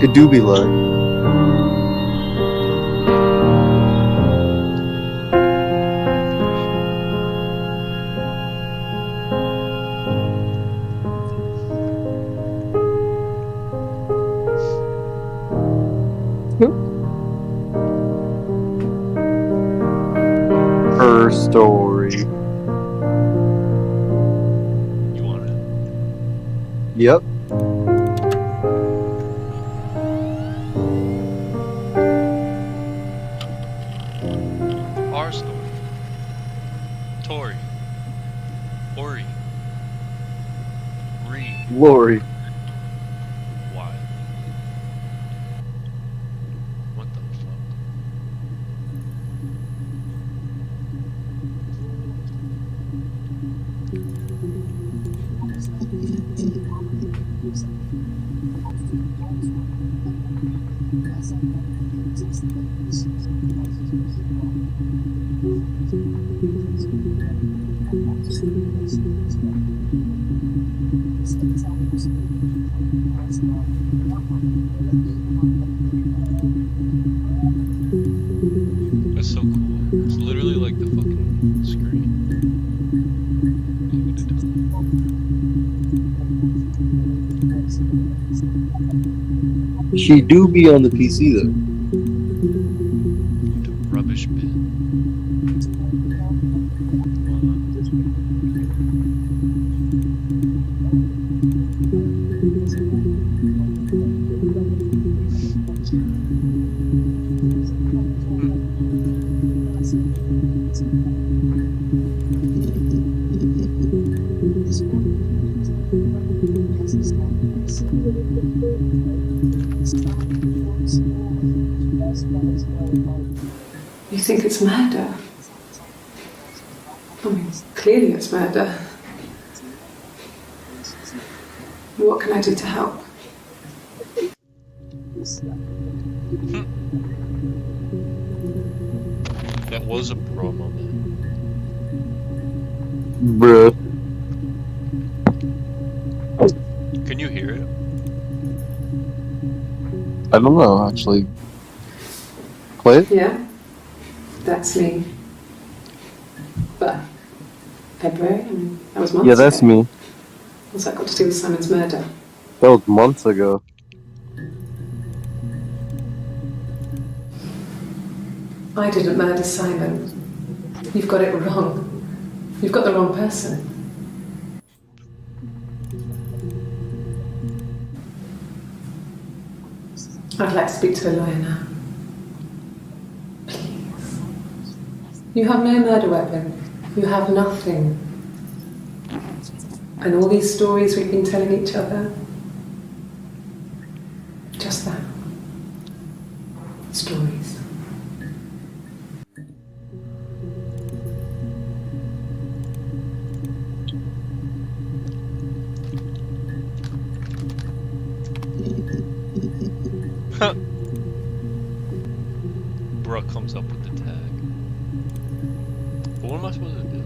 It do be like. Her story. You want it? Yep. Our story. Tori. Ori. Ree. Lori. Why? What the fuck? That's so cool. It's literally like the fucking screen. Look at the time. She do be on the PC though. The rubbish bin. You think it's murder? I mean, clearly it's murder. What can I do to help? That was a pro moment. Bruh. Can you hear it? I don't know, actually. Play it? Yeah, that's me. But February, I mean, that was months Yeah, that's ago. me. What's that got to do with Simon's murder? That was months ago. I didn't murder Simon. You've got it wrong. You've got the wrong person. I'd like to speak to a lawyer now. Please. You have no murder weapon. You have nothing. And all these stories we've been telling each other, just that. Stories. Bruh comes up with the tag. But what am I supposed to do?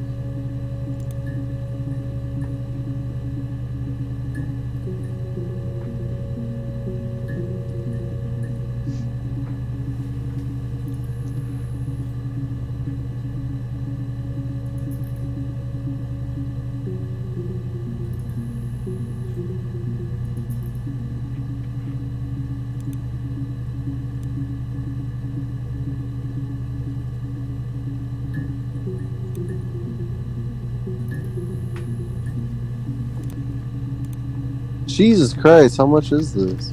Jesus Christ, how much is this?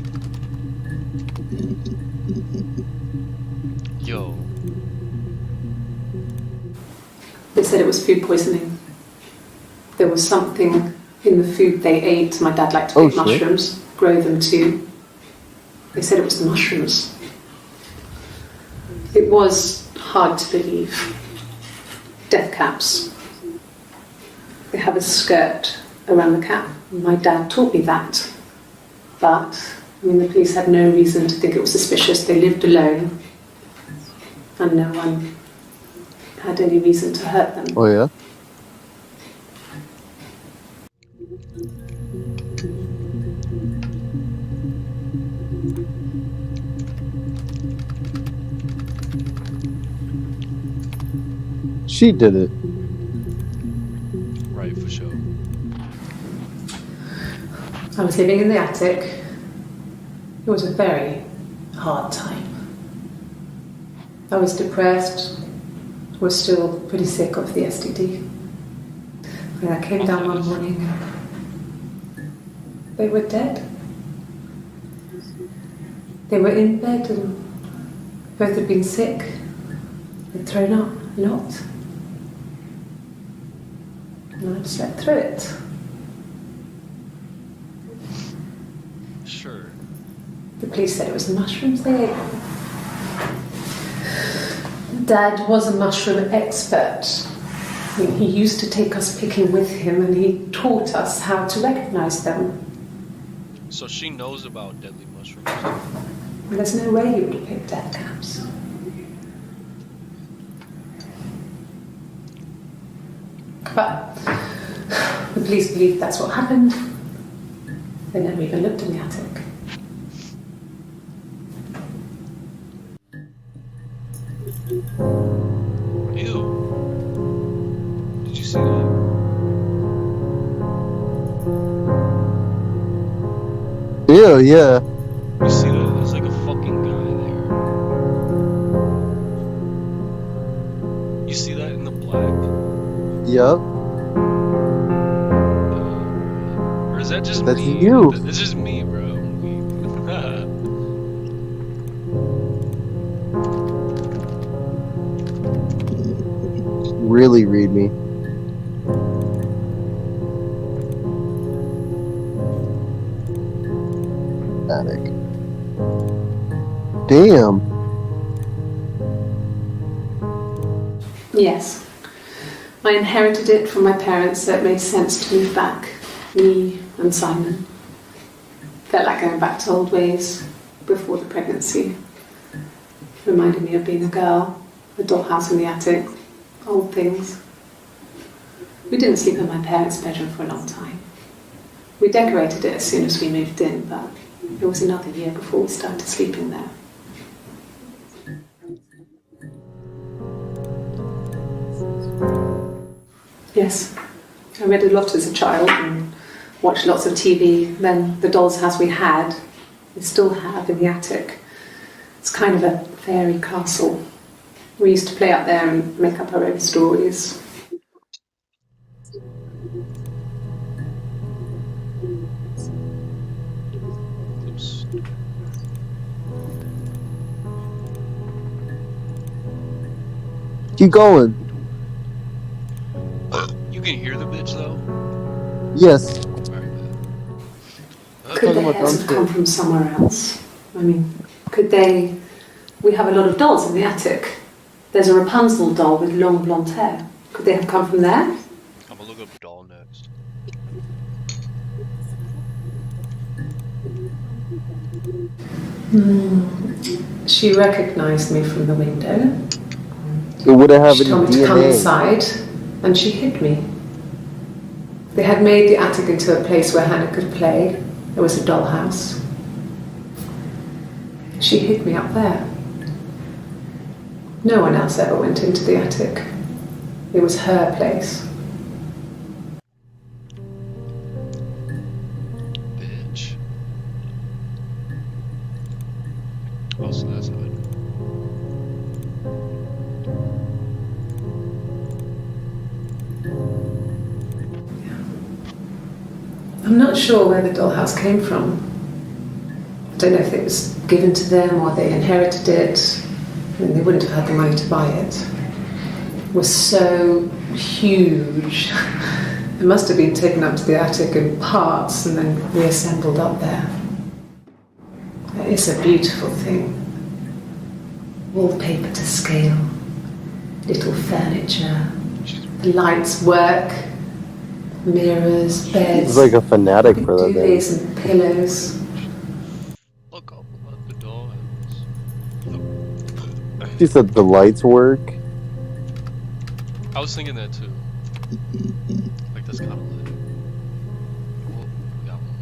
Yo. They said it was food poisoning. There was something in the food they ate. My dad liked to Oh, pick shit. mushrooms, grow them too. They said it was the mushrooms. It was hard to believe. Death caps. They have a skirt around the cap. My dad taught me that. But, I mean, the police had no reason to think it was suspicious. They lived alone. And no one had any reason to hurt them. Oh, yeah? She did it. Right, for sure. I was living in the attic. It was a very hard time. I was depressed, was still pretty sick of the STD. And I came down one morning and they were dead. They were in bed and both had been sick. They'd thrown up a lot. And I slept through it. Sure. The police said it was the mushrooms they ate. Dad was a mushroom expert. I mean, he used to take us picking with him and he taught us how to recognize them. So she knows about deadly mushrooms. And there's no way he would have picked death caps. But the police believe that's what happened. They never even looked in the attic. Ew. Did you see that? Ew, yeah. You see that? There's like a fucking guy there. You see that in the black? Yup. Or is that just That's me? you. It's just me, bro. Really read me. Attic. Damn. Yes. I inherited it from my parents, so it made sense to move back. Me and Simon. Felt like going back to old ways before the pregnancy. Reminded me of being a girl, a dollhouse in the attic, old things. We didn't sleep in my parents' bedroom for a long time. We decorated it as soon as we moved in, but it was another year before we started sleeping there. Yes, I read a lot as a child and watched lots of TV. Then the doll's house we still have in the attic. It's kind of a fairy castle. We used to play up there and make up our own stories. Oops. Keep going. You can hear the bitch though? Yes. Could the talking about hairs have come downstairs. from somewhere else? I mean, could they... We have a lot of dolls in the attic. There's a Rapunzel doll with long blonde hair. Could they have come from there? I'm gonna look up doll next. She recognised me from the window. It wouldn't have She any told me to come DNA. inside, and she hid me. They had made the attic into a place where Hannah could play. There was a dollhouse. She hid me up there. No one else ever went into the attic. It was her place. Bitch. Oh, so that's how it. I'm not sure where the dollhouse came from. I don't know if it was given to them or they inherited it. I mean, they wouldn't have had the money to buy it. It was so huge. It must have been taken up to the attic in parts and then reassembled up there. It's a beautiful thing. Wallpaper to scale, little furniture, the lights work, mirrors, beds, He's like a fanatic big for that thing. duvets and pillows. Look up what the doll has. She said the lights work. I was thinking that too. Like that's kind of lit. Well, we got one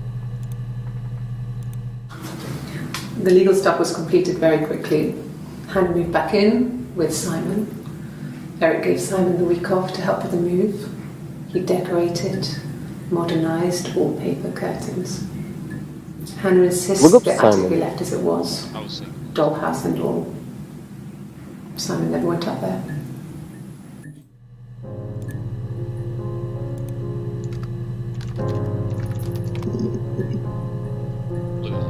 more. The legal stuff was completed very quickly. Hannah moved back in with Simon, Eric gave Simon the week off to help with the move. He decorated, modernised wallpaper curtains. Hannah insists Look up the attic Simon. be left as it was, I was thinking. dollhouse and all. Simon never went up there. Look at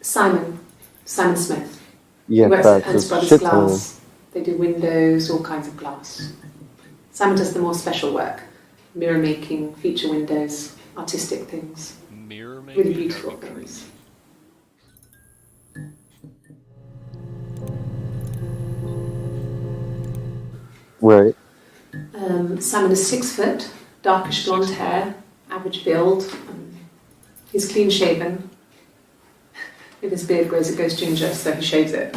Simon Smith. Yeah, He works facts. at There's Brothers shit ton of them. Glass. They do windows, all kinds of glass. Simon does the more special work, mirror making, feature windows, artistic things, that. Mirror maybe? really beautiful That'd be things. Right. Simon is 6 foot, darkish blonde 6 foot. hair, average build. He's clean shaven. If his beard grows, it goes ginger, so he shaves it.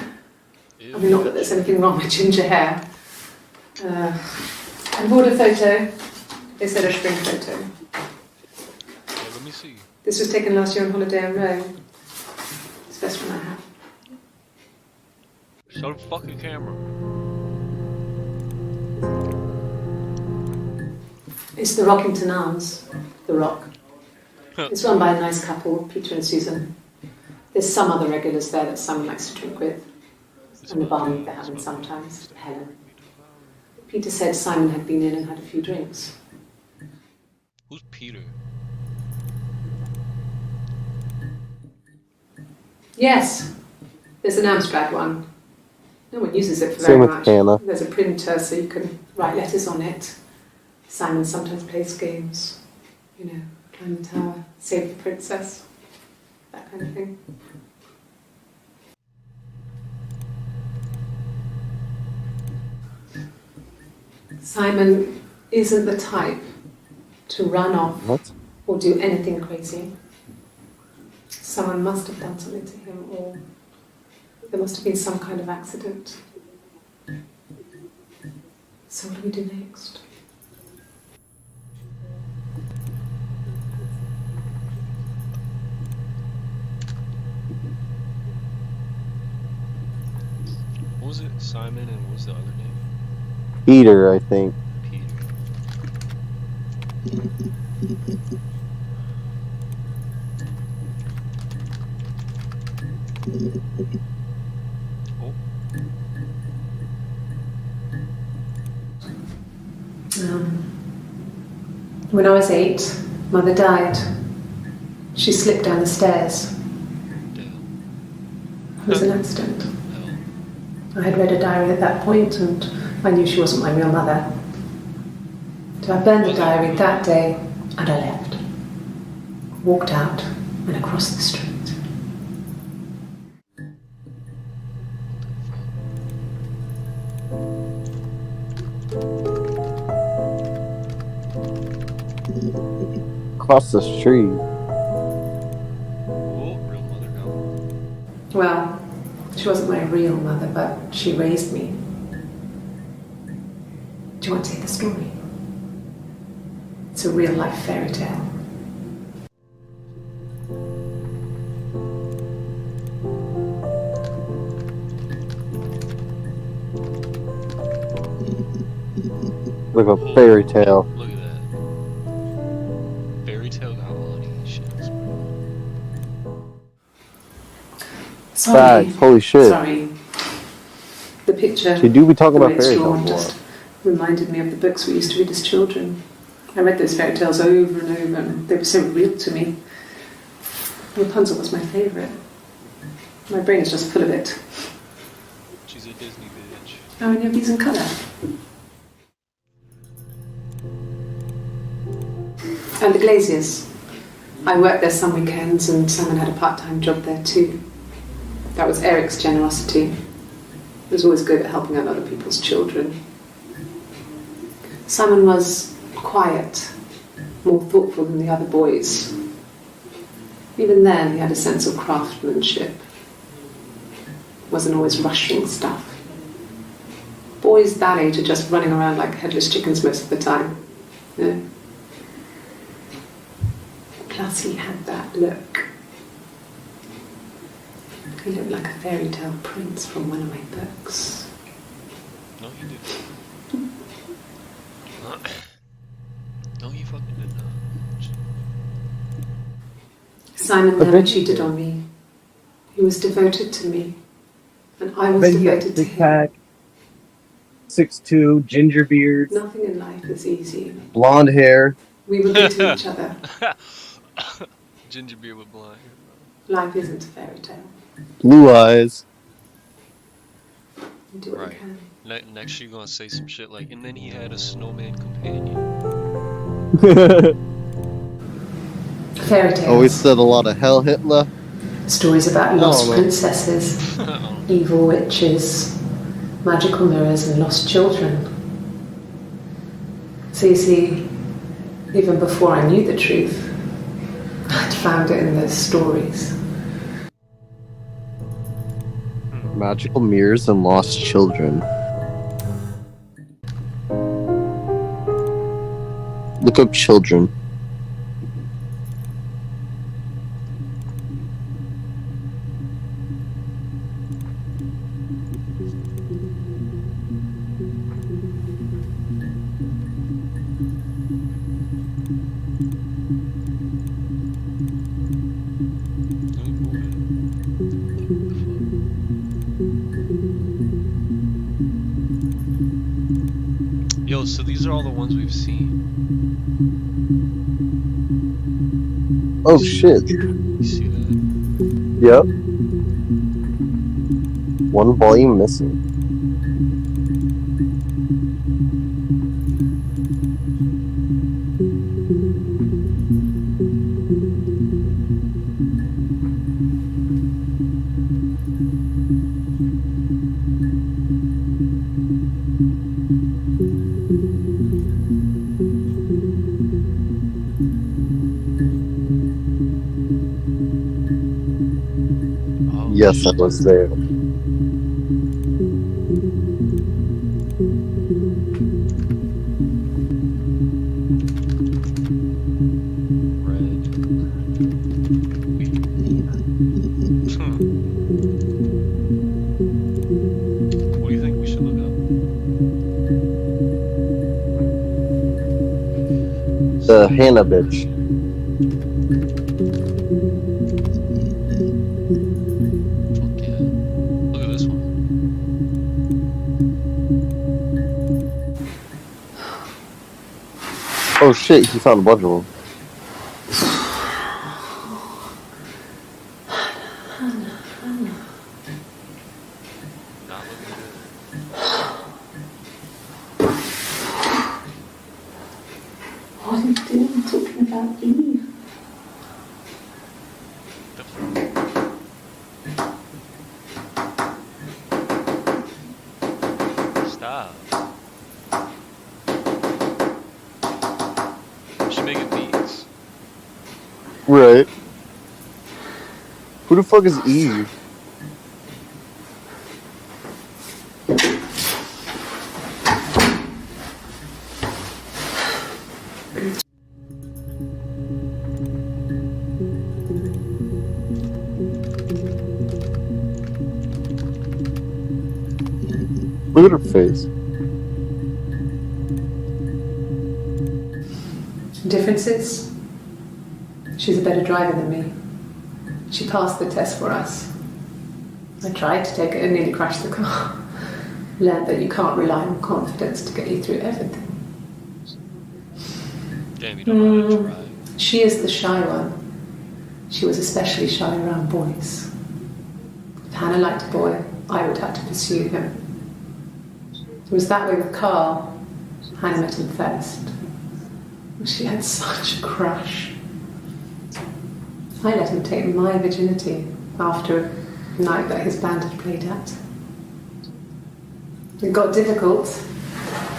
Ew. I mean, not that there's anything wrong with ginger hair. I bought a photo. They said a spring photo. Yeah, let me see. This was taken last year on holiday in Rome. It's the best one I have. Show the fucking camera. It's the Rockington Arms, The Rock. It's run by a nice couple, Peter and Susan. There's some other regulars there that Simon likes to drink with, and the barmaid they're having sometimes, Helen. Peter said Simon had been in and had a few drinks. Who's Peter? Yes, there's an Amstrad one. No one uses it for Same very with much. Hannah. There's a printer so you can write letters on it. Simon sometimes plays games, you know, climb the tower, save the princess, that kind of thing. Simon isn't the type to run off What? or do anything crazy. Someone must have done something to him, or there must have been some kind of accident. So what do we do next? What was it? Simon and what was the other name? Peter, I think. Peter. Oh, When I was 8, Mother died. She slipped down the stairs. damn. It was an accident. Hell. I had read a diary at that point and I knew she wasn't my real mother. So I burned the diary that day and I left. Walked out and across the street. Across the street. Oh, real mother now. Well, she wasn't my real mother, but she raised me. Do you want to hear the story? It's a real life fairy tale. Like a fairy tale. Look at that. Fairy tale got all these shits, bro. Sorry. Facts. Holy shit. Sorry. The picture. They do be talking the about way it's fairy drawn tales a just lot. reminded me of the books we used to read as children. I read those fairy tales over and over, and they were so real to me. Rapunzel was my favourite. My brain is just full of it. She's a Disney bitch. How many of these in colour? And the Glaziers. I worked there some weekends, and Simon had a part-time job there too. That was Eric's generosity. He was always good at helping out other people's children. Simon was quiet, more thoughtful than the other boys. Even then, he had a sense of craftsmanship. Wasn't always rushing stuff. Boys that age are just running around like headless chickens most of the time. You know? Plus, he had that look. I look like a fairy tale prince from one of my books. No, you didn't. No, you fucking did not. Simon I never bet- cheated on me. He was devoted to me, and I was But he had devoted to big him. pack, 6'2", ginger beard, Nothing in life is easy. blonde hair. We were good to each other. Ginger beer with blonde hair, Life isn't a fairy tale. Blue eyes. You do what Right. you can. Next you're gonna say some shit like, and then he had a snowman companion. Fairy tales. Always said a lot of hell Hitler. Stories about lost no. princesses, evil witches, magical mirrors, and lost children. So you see, even before I knew the truth, I'd found it in those stories. Magical mirrors and lost children. Look up children. Yo, so these are all the ones we've seen. Oh shit. You see that? Yep. One volume missing. Oh, Yes, I shit. was there. Red. What do you think we should look up? The Hannah bitch. Fuck yeah. Look at this one. Oh shit, he found a bunch of them. Not looking good. What are you doing talking about Eve? The fuck? Stop. We should make it beats. Right. Who the fuck is Eve? Look at her face. Differences? She's a better driver than me. She passed the test for us. I tried to take it and nearly crashed the car. Learned that you can't rely on confidence to get you through everything. Damn, you don't know how to drive. She is the shy one. She was especially shy around boys. If Hannah liked a boy, I would have to pursue him. It was that way with Carl. Hannah met him first. She had such a crush. I let him take my virginity after a night that his band had played at. It got difficult.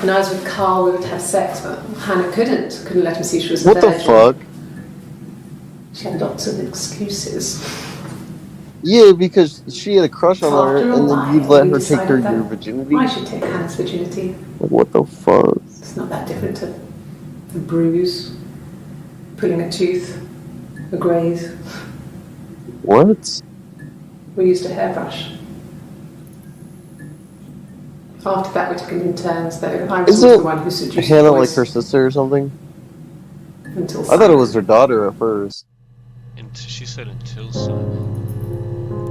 When I was with Carl, we would have sex, but Hannah couldn't let him see she was a What the virgin. fuck? She had lots of excuses. Yeah, because she had a crush on her, After a and then while, you let we her take her decided that your virginity? I should take Hannah's virginity. Like, what the fuck? It's not that different to a bruise, pulling a tooth, a graze. What? We used a hairbrush. After that, we took it in turns, though. I was Isn't the one who seduced Hannah the like boys her sister or something? until I thought it was her daughter at first. And she said until Simon.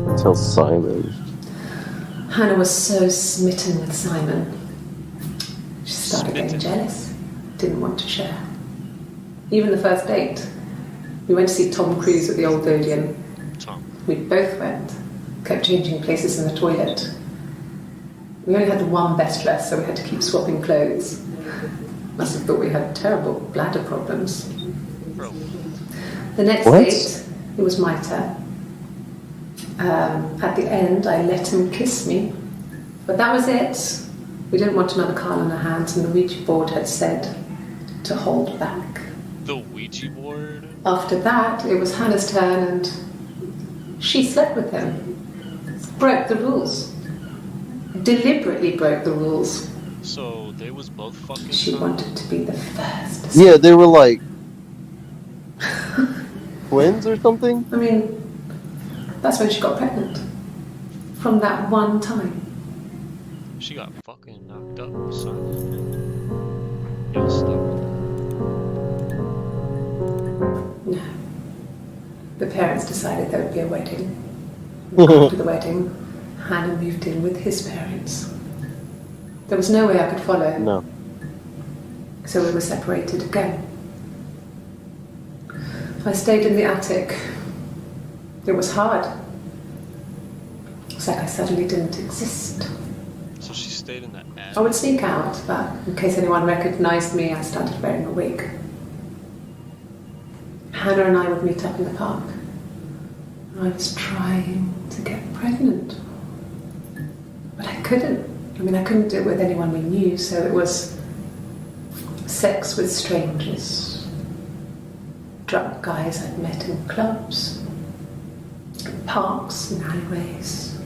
Until Simon. Hannah was so smitten with Simon. She started getting jealous, didn't want to share. Even the first date, we went to see Tom Cruise at the Old Odeon. Tom. We both went, kept changing places in the toilet. We only had the one best dress, so we had to keep swapping clothes. Must have thought we had terrible bladder problems. Bro. The next What? date, it was my turn. At the end, I let him kiss me, but that was it. We didn't want another Carl on our hands, and the Ouija board had said to hold back. The Ouija board? After that, it was Hannah's turn, and she slept with him. Broke the rules. Deliberately broke the rules. So they was both fucking She Simon? wanted to be the first. Yeah, they were like twins or something. I mean, that's when she got pregnant. From that one time. She got fucking knocked up with Simon. Yo, stop with that. No. The parents decided there would be a wedding. After the wedding, Hannah moved in with his parents. There was no way I could follow, No. so we were separated again. I stayed in the attic. It was hard. It's like I suddenly didn't exist. So she stayed in that attic. I would sneak out, but in case anyone recognized me, I started wearing a wig. Hannah and I would meet up in the park. I was trying to get pregnant, but I couldn't. I mean, I couldn't do it with anyone we knew, so it was sex with strangers, drunk guys I'd met in clubs, parks and alleyways.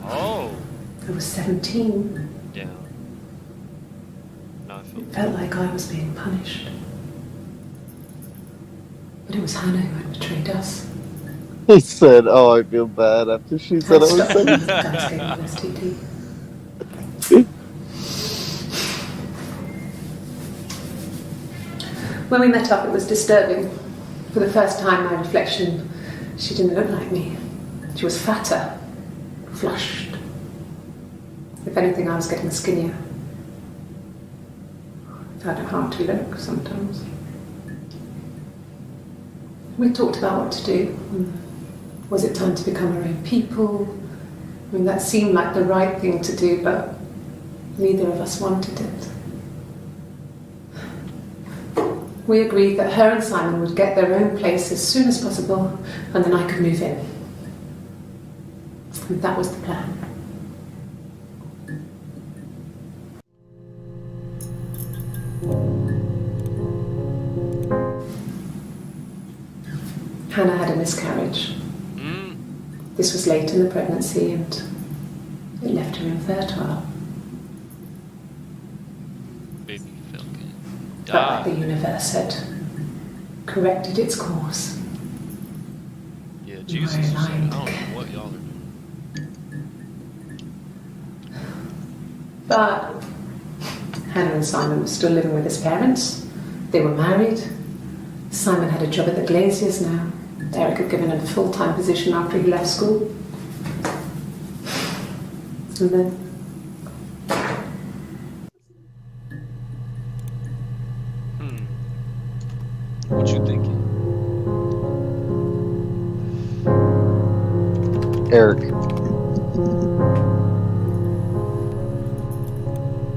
Oh! I was 17. Damn. Now I feel It felt like I was being punished. But it was Hannah who had betrayed us. He said, "Oh, I feel bad," after she said I was That's saying. Guys gave me an STD. When we met up, it was disturbing. For the first time, my reflection, she didn't look like me. She was fatter, flushed. If anything, I was getting skinnier. I found it hard to look sometimes. We talked about what to do. Was it time to become our own people? I mean, that seemed like the right thing to do, but neither of us wanted it. We agreed that her and Simon would get their own place as soon as possible, and then I could move in. And that was the plan. Hannah had a miscarriage. This was late in the pregnancy, and it left her infertile. baby fucking Felt like the die. universe had corrected its course. Yeah, Jesus is like, I aligned don't again. know what y'all are doing. But Hannah and Simon were still living with his parents. They were married. Simon had a job at the Glaziers now. Eric had given him a full-time position after he left school. And then What you thinking? Eric.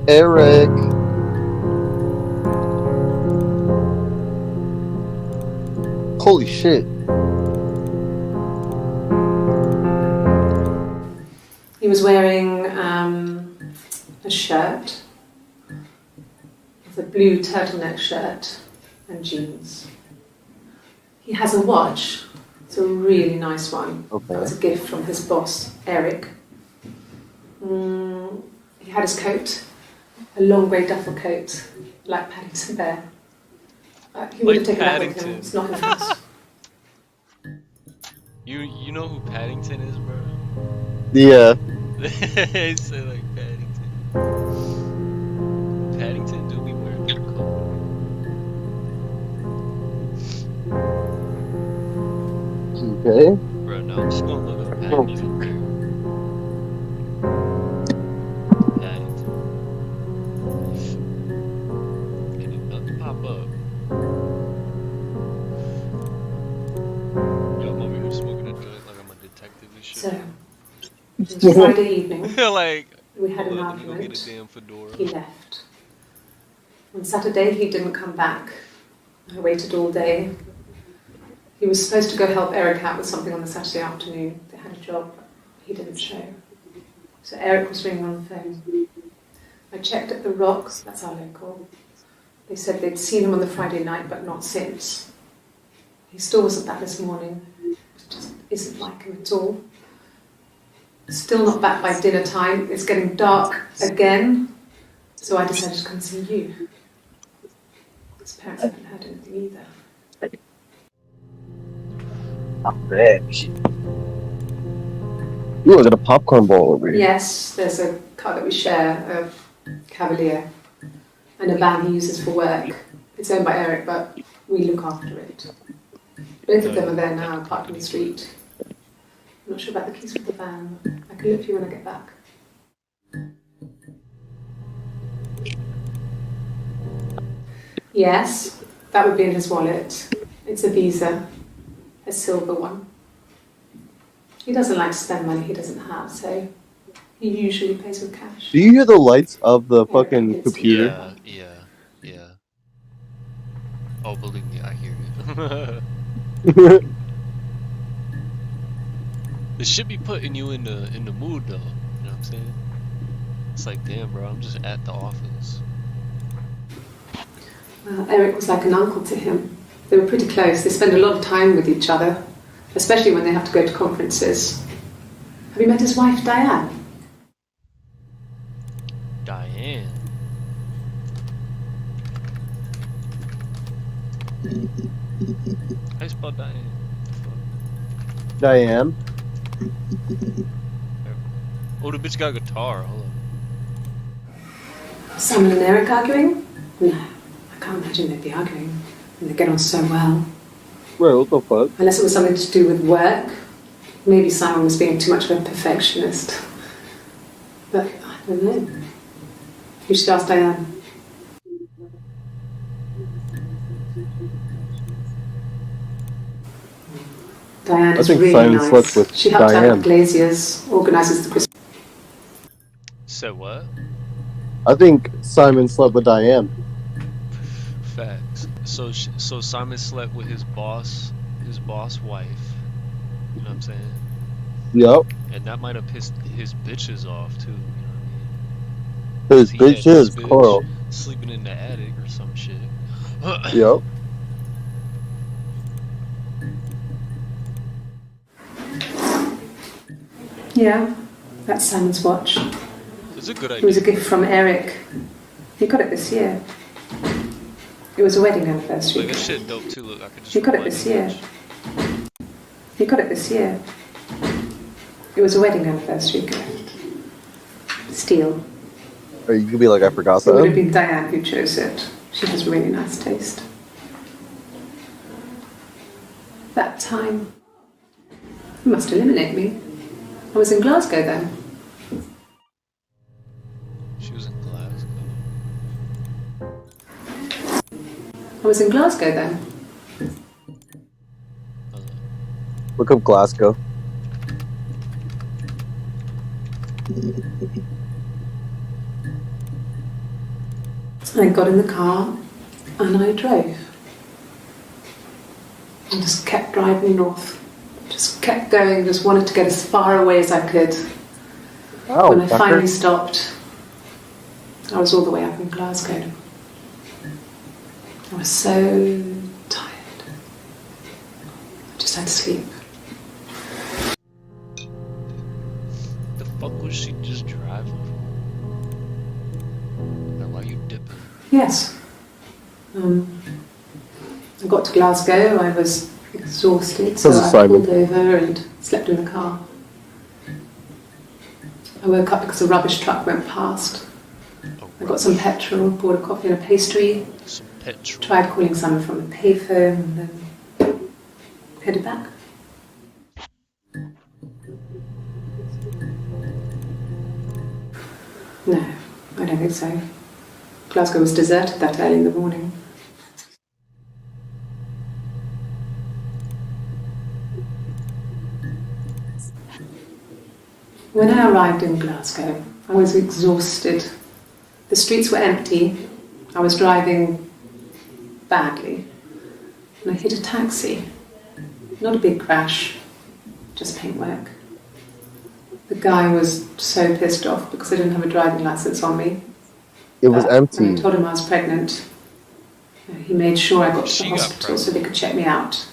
Eric. Holy shit. he was wearing a shirt, with a blue turtleneck shirt and jeans. He has a watch. It's a really nice one. Okay. That was a gift from his boss, Eric. He had his coat, a long grey duffel coat, like Paddington Bear. He would have Like taken that with him. Paddington. It's not his house. You know who Paddington is, bro? Yeah. They say like Paddington. Paddington do be wearing fur coat. Okay. Bro, no, I'm just gonna look up Paddington. Paddington. And it doesn't pop up. Yo, I'm over here smoking a joint like I'm a detective and shit. So, it was Friday evening. Like, We had an let me go get a argument. damn fedora. He left. On Saturday, he didn't come back. I waited all day. He was supposed to go help Eric out with something on the Saturday afternoon. They had a job. He didn't show. So Eric was ringing on the phone. I checked at the Rocks, that's our local. They said they'd seen him on the Friday night, but not since. He still wasn't back this morning. It just isn't like him at all. Still not back by dinner time. It's getting dark again. So I decided to come see you. His parents haven't heard anything either. Ooh, I got a popcorn bowl over here. Yes, there's a car that we share, a Cavalier, and a van he uses for work. It's owned by Eric, but we look after it. Both of them are there now, parked in the street. I'm not sure about the keys for the van. I can look for you when I get back. Yes, that would be in his wallet. It's a Visa, a silver one. He doesn't like to spend money he doesn't have, so he usually pays with cash. Do you hear the lights of the fucking computer? Yeah. Oh, believe me, I hear it. This should be putting you in the mood though. You know what I'm saying? It's like, damn, bro, I'm just at the office. Eric was like an uncle to him. They were pretty close. They spend a lot of time with each other, especially when they have to go to conferences. Have you met his wife, Diane? Diane. How you spell Diane? Diane. Oh, the bitch got a guitar. Hold on. Simon and Eric arguing? No, I can't imagine they'd be arguing. And they get on so well. Wait, what the fuck? Unless it was something to do with work. Maybe Simon was being too much of a perfectionist. But I don't know. You should ask Diane. Diane is I think really Simon nice. slept with She helped out Diane. with Glaziers, organises the Christmas. Said what? I think Simon slept with Diane. Facts. So Simon slept with his boss wife. You know what I'm saying? Yep. And that might have pissed his bitches off too. You know what I mean? His He had bitch this is Carl. sleeping in the attic or some shit. Yep. Yeah, that's Simon's watch. It's a good It was a idea. gift from Eric. He got it this year. It was a wedding anniversary. Like, that shit dope too. Look, I could just. He got it rewind this the year. bitch. He got it this year. It was a wedding anniversary gift. Steel. Or you could be like, I forgot It would have that. been Diane who chose it. She has really nice taste. That time, you must eliminate me. I was in Glasgow then. She was in Glasgow. I was in Glasgow then. Look up Glasgow. I got in the car and I drove. And just kept driving north. Just kept going, just wanted to get as far away as I could. Oh, When I finally fucker. stopped, I was all the way up in Glasgow. I was so tired. I just had to sleep. The fuck was she just driving for? Like, why you dipping? Yes. got to Glasgow, I was exhausted, so How's I Simon? pulled over and slept in the car. I woke up because a rubbish truck went past. Oh, I got some petrol, bought a coffee and a pastry, some petrol. tried calling someone from the payphone, and then headed back. No, I don't think so. Glasgow was deserted that early in the morning. When I arrived in Glasgow, I was exhausted. The streets were empty. I was driving badly. And I hit a taxi. Not a big crash, just paintwork. The guy was so pissed off because I didn't have a driving license on me. It was But empty. when I told him I was pregnant, he made sure I got to She the got hospital so they could check me out.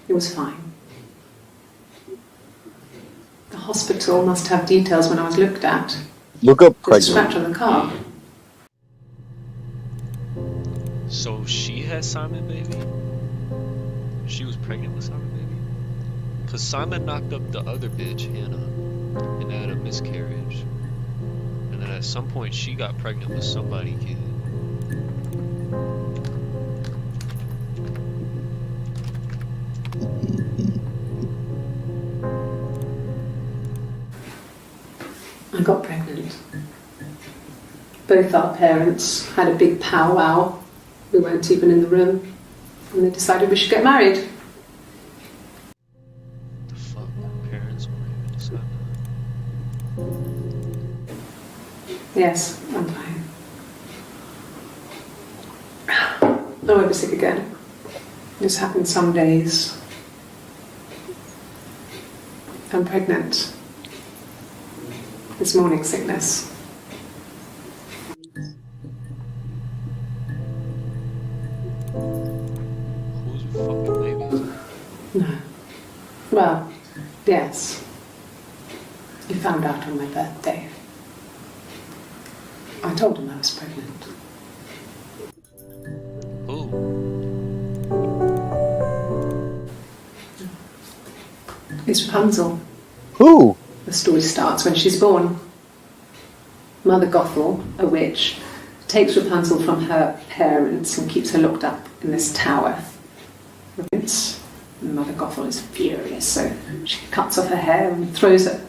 It was fine. The hospital must have details when I was looked at. Look up There's a pregnant. scratch on the car. So she had Simon baby? She was pregnant with Simon baby? Cause Simon knocked up the other bitch, Hannah, and had a miscarriage. And then at some point she got pregnant with somebody kid. I got pregnant. Both our parents had a big powwow. We weren't even in the room. And they decided we should get married. The fuck? Parents weren't even deciding Yes, I'm fine. I won't be sick again. This happens some days. I'm pregnant. It's morning sickness. whose fucking baby is it? No. Well, yes. He found out on my birthday. I told him I was pregnant. Who? It's Rapunzel. Who? The story starts when she's born. Mother Gothel, a witch, takes Rapunzel from her parents and keeps her locked up in this tower. And Mother Gothel is furious, so she cuts off her hair and throws it.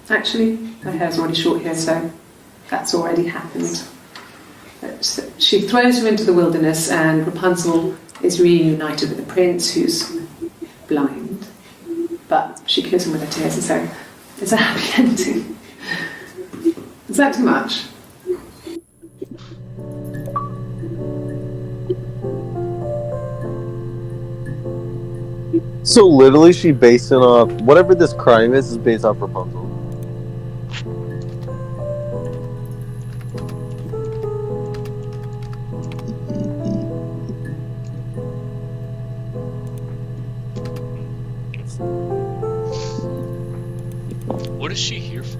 Actually, her hair's already short here, so that's already happened. But she throws her into the wilderness, and Rapunzel is reunited with the prince, who's blind. But she kills him with her tears, and so it's a happy ending. Is that too much? So literally, she based it off whatever this crime is based off Rapunzel. What is she here for?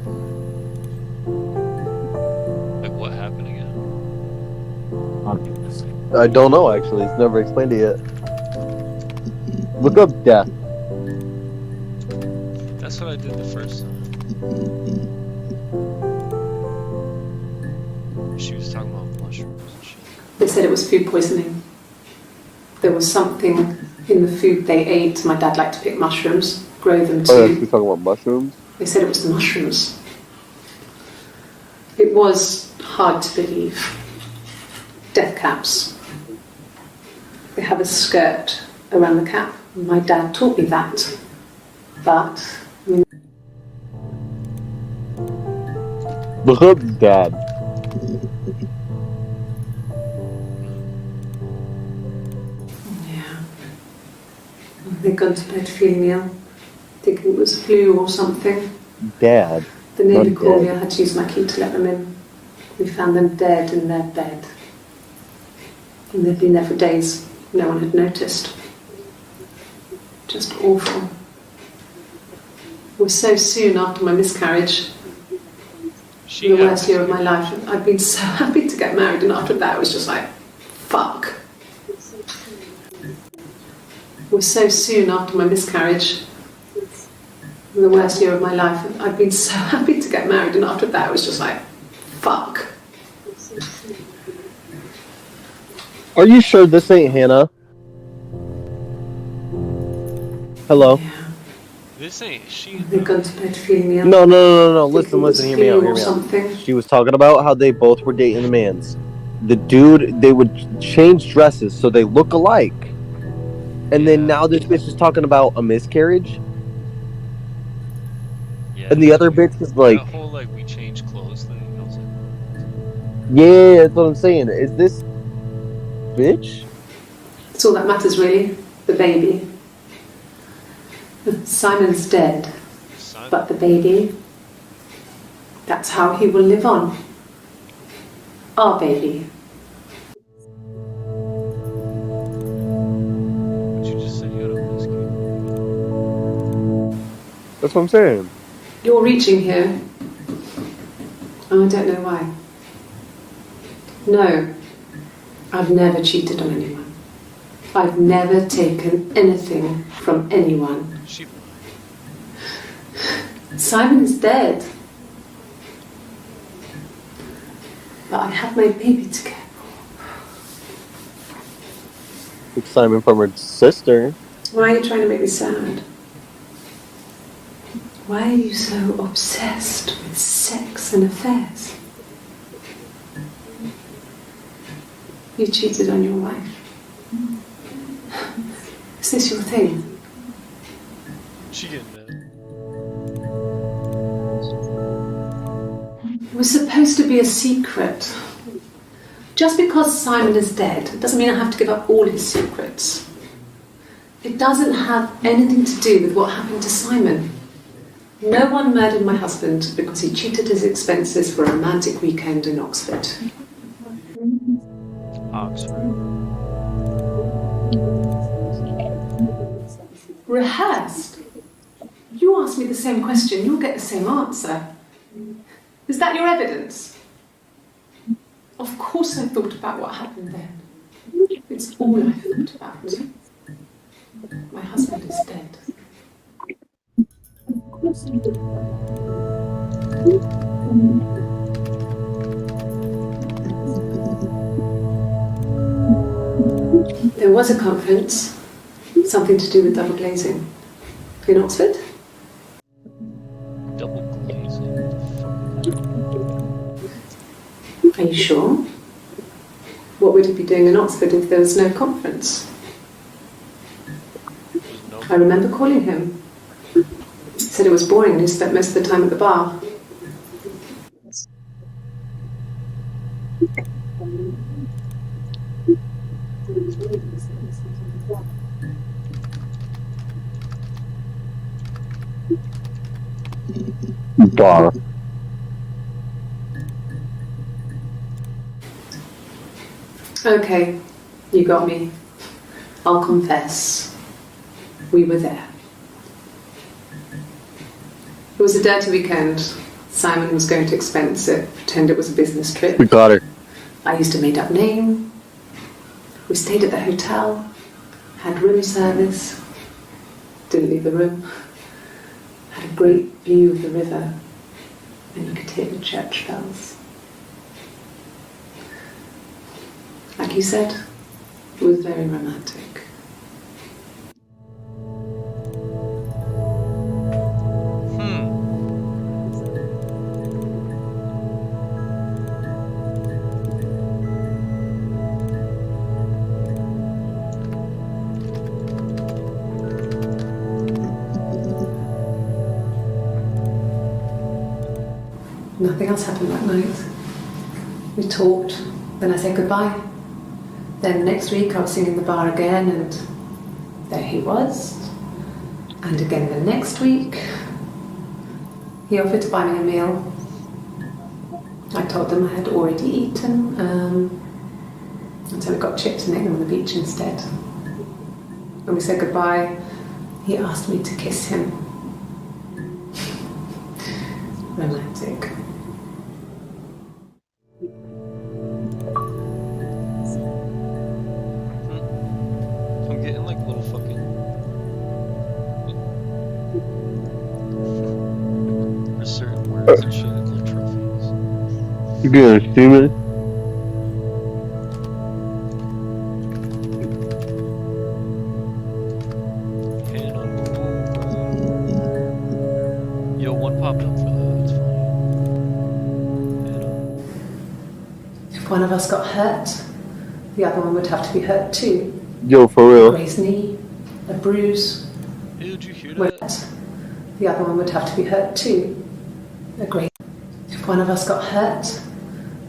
Like, what happened again? I don't know actually. It's never explained it yet. Look up death. That's what I did the first time. She was talking about mushrooms and shit. They said it was food poisoning. There was something in the food they ate. My dad liked to pick mushrooms, grow them Oh, yeah, too. she's talking about mushrooms. They said it was the mushrooms. It was hard to believe. Death caps. They have a skirt around the cap. My dad taught me that. But, I mean, Look up dad. yeah. They'd gone to bed feeling ill, thinking it was flu or something. Dad. The neighbour Not called me, dead. I had to use my key to let them in. We found them dead in their bed. And they'd been there for days. No one had noticed. Just awful. It was so soon after my miscarriage, She the had worst year of my life. I'd been so happy to get married, and after that it was just like, fuck. was so soon after my miscarriage. The worst year of my life. I'd been so happy to get married, and after that, it was just like, fuck. Are you sure this ain't Hannah? Hello? Yeah. This ain't she. They've gone to bed feeling ill. No. Thinking Listen, it hear me out, was hear flu me or out. something. She was talking about how they both were dating the mans. The dude, they would change dresses so they look alike. And then now this bitch is talking about a miscarriage. Yeah. And the other bitch is like, that whole like we change clothes thing. I was like, yeah, that's what I'm saying. Is this bitch? It's all that matters, really. The baby. Simon's dead, Simon. but the baby, that's how he will live on. Our baby. But you just said you had a miscarriage. That's what I'm saying. You're reaching here. Oh, I don't know why. No, I've never cheated on anyone. I've never taken anything from anyone. She. Simon is dead. But I have my baby to care for. It's Simon from her sister. Why are you trying to make me sad? Why are you so obsessed with sex and affairs? You cheated on your wife. Is this your thing? She didn't know. It was supposed to be a secret. Just because Simon is dead doesn't mean I have to give up all his secrets. It doesn't have anything to do with what happened to Simon. No one murdered my husband because he cheated his expenses for a romantic weekend in Oxford. Oxford. Rehearsed? You ask me the same question, you'll get the same answer. Is that your evidence? Of course I thought about what happened then. It's all I thought about. My husband is dead. There was a conference, something to do with double glazing. In Oxford? Double glazing. Are you sure? What would he be doing in Oxford if there was no conference? There's no. I remember calling him. He said it was boring and he spent most of the time at the bar. Bar. Okay, you got me. I'll confess. We were there. It was a dirty weekend. Simon was going to expense it, pretend it was a business trip. We got her. I used a made-up name. We stayed at the hotel, had room service, didn't leave the room, had a great view of the river, and you could hear the church bells. Like you said, it was very romantic. Nothing else happened that night. We talked, then I said goodbye. Then next week I was singing the bar again and there he was. And again the next week, he offered to buy me a meal. I told him I had already eaten, and so we got chips and ate them on the beach instead. When we said goodbye, he asked me to kiss him. Romantic. I'm getting like little fucking awards and shit, like trophies. You gonna see me? Hannah. Yo, one popped up for that. That's funny. Hannah. If one of us got hurt, the other one would have to be hurt too. Yo, for A real. grazed knee, a bruise. Hey, did you hear Would that? the other one would have to be hurt too. A grazed. If one of us got hurt,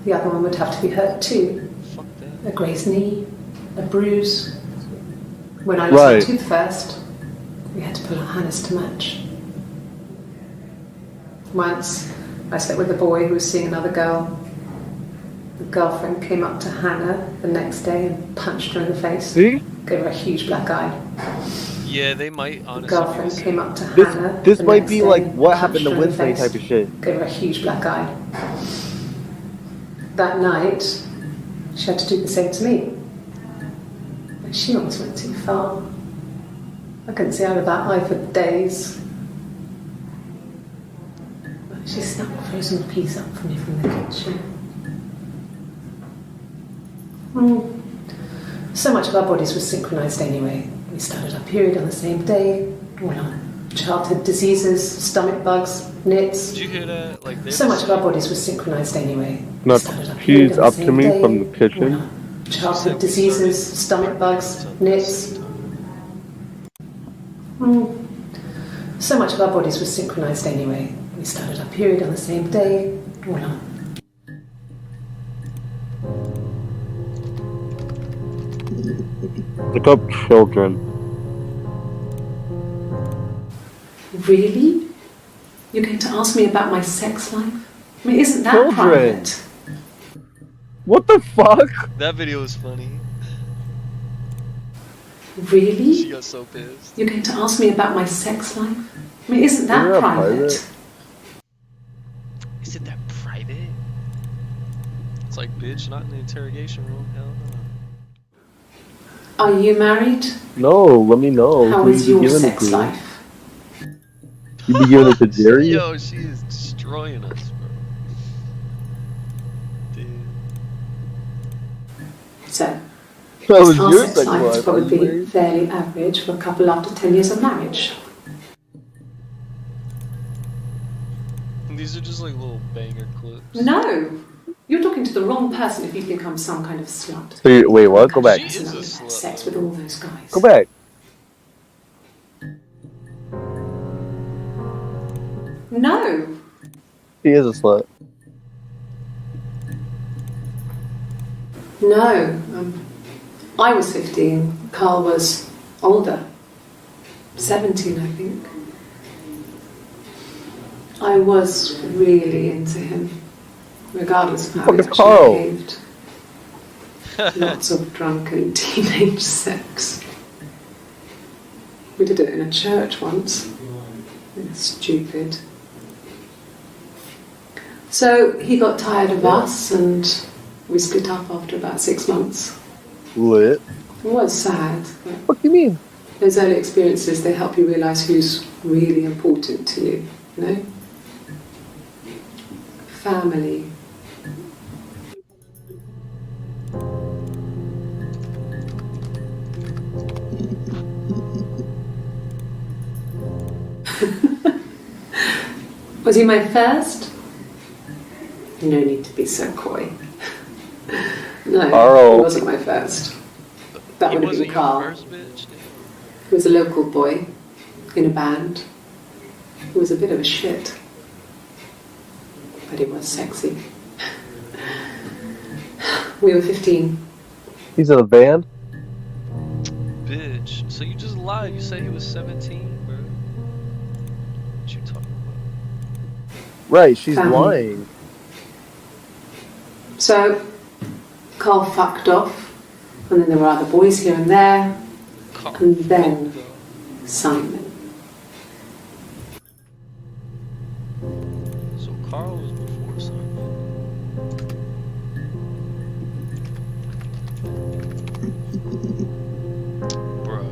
the other one would have to be hurt too. Fuck that. A grazed knee, a bruise. When I was Right. tooth first, we had to pull our harness to match. Once, I slept with a boy who was seeing another girl. The girlfriend came up to Hannah the next day and punched her in the face. See? Gave her a huge black eye. Yeah, they might The honestly. girlfriend came up to This Hannah. this the might next be day like and what punched happened to her in the Wednesday face. type of shit. Gave her a huge black eye. That night, she had to do the same to me. But she almost went too far. I couldn't see out of that eye for days. She snuck a frozen piece up for me from the kitchen. So much of our bodies was synchronized anyway. We started our period on the same day. All our childhood diseases, stomach bugs, nits. Did you hear that? Like, they So were much of our saying- bodies was synchronized anyway. Not We started our period keys on the up to same me day. from the kitchen. All our childhood diseases, stomach bugs, nits. So much of our bodies was synchronized anyway. We started our period on the same day. All our Look up children. Really? You're going to ask me about my sex life? I mean, isn't that Children. private? What the fuck? That video was funny. She Really? got so pissed. You're going to ask me about my sex life? I mean, isn't that Isn't that private? private? Isn't that private? It's like, bitch, not in the interrogation room. Hell no. Are you married? No, let me know. How Who is you be your giving it sex to? life? You be giving it to Jerry? Yo, she is destroying us, bro. Dude. So, That was our your sex sex life is life. probably anyways. fairly average for a couple after 10 years of marriage. And these are just like little banger clips. No! You're talking to the wrong person if you think I'm some kind of slut. So wait, what? Go back. She is a Have slut, sex though. with all those guys. Go back. No! She is a slut. No. I was 15. Carl was older. 17, I think. I was really into him, regardless of how he Fucking actually Carl. behaved. Lots of drunken teenage sex. We did it in a church once. It's stupid. So he got tired of us and we split up after about 6 months. Lit. It was sad, but What do you mean? those early experiences, they help you realise who's really important to you, you know? Family. Was he my first? No need to be so coy. No, Carl. he wasn't my first. That He would have wasn't been your Carl. first bitch? Damn. He was a local boy in a band. He was a bit of a shit, but he was sexy. We were 15. He's in a band? Bitch. So you just lied. You said he was 17, bro. What you talking about? Right, she's Family. lying. So, Carl fucked off, and then there were other boys here and there, Carl. and then Simon. So Carl was before Simon. Bruh.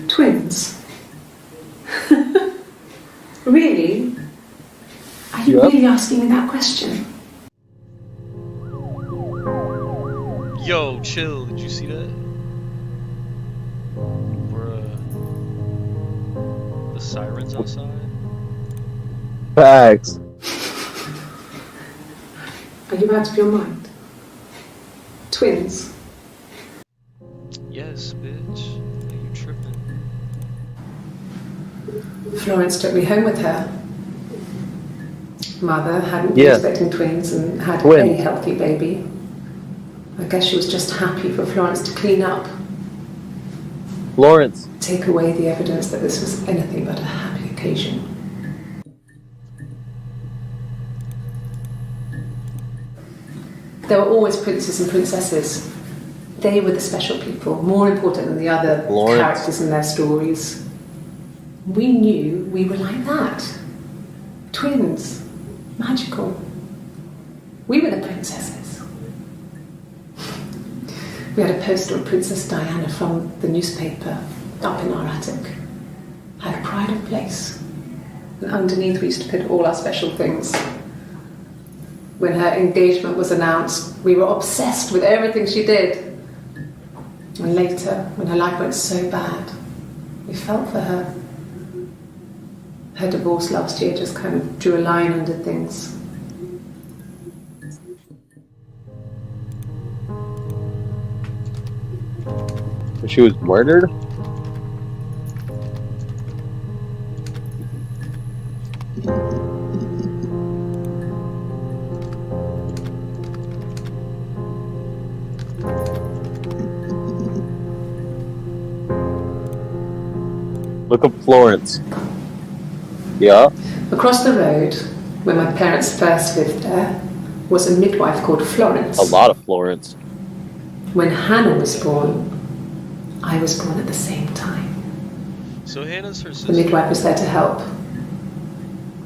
Twins. Really? Are you Yeah. really asking me that question? Yo, chill. Did you see that? Bruh. The sirens outside? Facts. Are you out of your mind? Twins? Yes, bitch. Are you tripping? Florence took me home with her. Mother hadn't Yeah. been expecting twins and had Twins. a healthy baby. I guess she was just happy for Florence to clean up, Florence. take away the evidence that this was anything but a happy occasion. There were always princes and princesses. They were the special people, more important than the other Florence. characters in their stories. We knew we were like that. Twins. Magical. We were the princesses. We had a poster of Princess Diana from the newspaper up in our attic. Had a pride of place. And underneath we used to put all our special things. When her engagement was announced, we were obsessed with everything she did. And later, when her life went so bad, we felt for her. Her divorce last year just kind of drew a line under things. She was murdered? Look up Florence. Yeah. Across the road, where my parents first lived there, was a midwife called Florence. A lot of Florence. When Hannah was born, I was born at the same time. So Hannah's her The sister. midwife was there to help.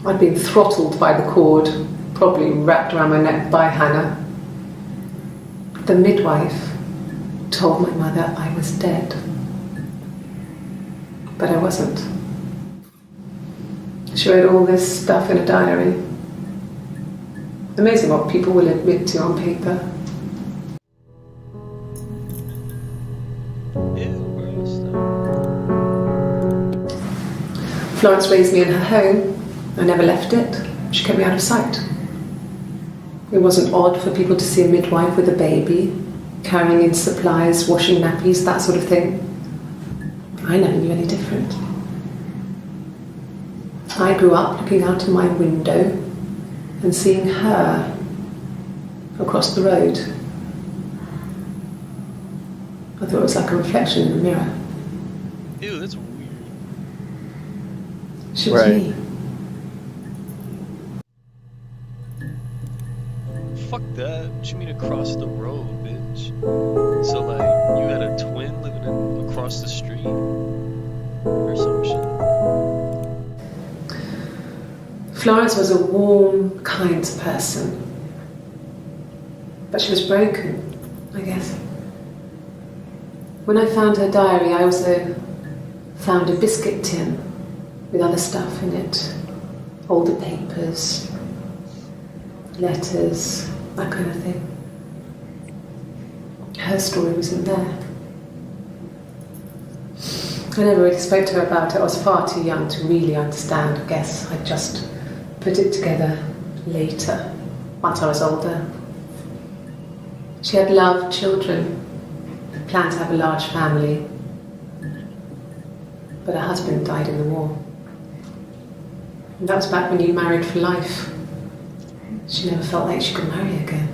I'd been throttled by the cord, probably wrapped around my neck by Hannah. The midwife told my mother I was dead. But I wasn't. She wrote all this stuff in a diary. Amazing what people will admit to on paper. Ew, bro. Stop. Florence raised me in her home. I never left it. She kept me out of sight. It wasn't odd for people to see a midwife with a baby, carrying in supplies, washing nappies, that sort of thing. I never knew any different. I grew up looking out of my window and seeing her across the road. I thought it was like a reflection in the mirror. Ew, that's weird. She was Right. me. Fuck that. What you mean across the road, bitch? So like, you had a twin living across the street? Or some shit? Florence was a warm, kind person. But she was broken, I guess. When I found her diary, I also found a biscuit tin with other stuff in it. Older papers, letters, that kind of thing. Her story was in there. I never really spoke to her about it. I was far too young to really understand, I guess. I just put it together later, once I was older. She had loved children, planned to have a large family, but her husband died in the war. And that was back when you married for life. She never felt like she could marry again.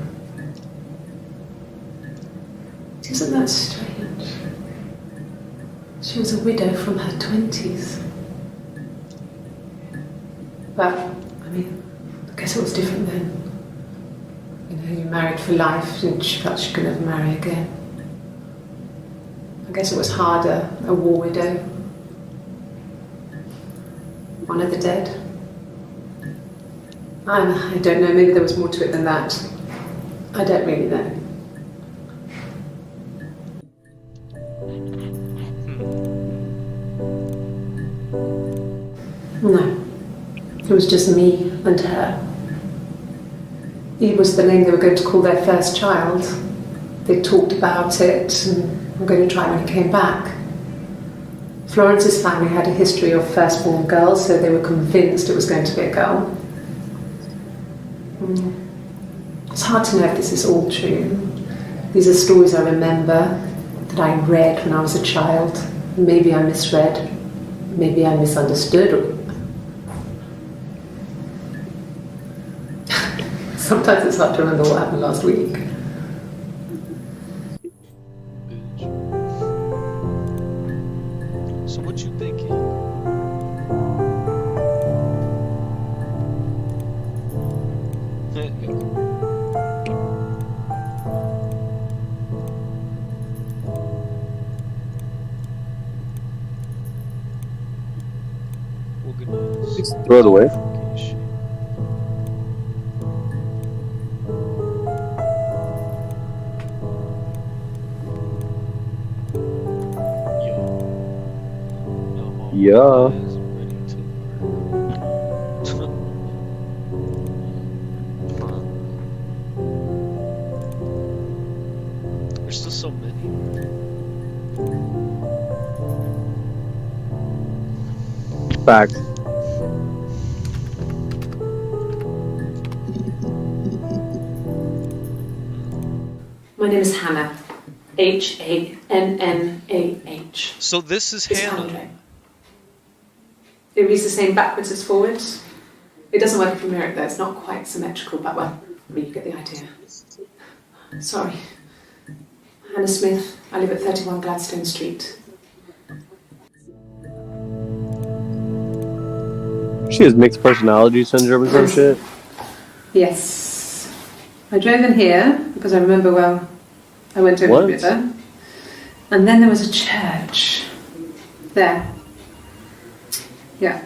Isn't that strange? She was a widow from her 20s. But, I mean, I guess it was different then. You know, you married for life and she felt she could never marry again. I guess it was harder, a war widow. One of the dead. I don't know, maybe there was more to it than that. I don't really know. No. It was just me and her. Eve was the name they were going to call their first child. They talked about it and were going to try when he came back. Florence's family had a history of firstborn girls, so they were convinced it was going to be a girl. It's hard to know if this is all true. These are stories I remember, that I read when I was a child. Maybe I misread, maybe I misunderstood. Sometimes it's hard to remember what happened last week. Bitch. So what you thinking? Organize. Just throw it away. Fucking shit. Yo. Now my Yeah. is ready to work. There's still so many. Fact. My name is Hannah. Hannah. So this is It's Hannah. Andre. It reads the same backwards as forwards. It doesn't work if you mirror it though, it's not quite symmetrical, but well, I mean, you get the idea. Sorry. Hannah Smith, I live at 31 Gladstone Street. She has mixed personality syndrome or some shit. Yes. I drove in here because I remember well, I went over What? the river. And then there was a church. There. Yeah.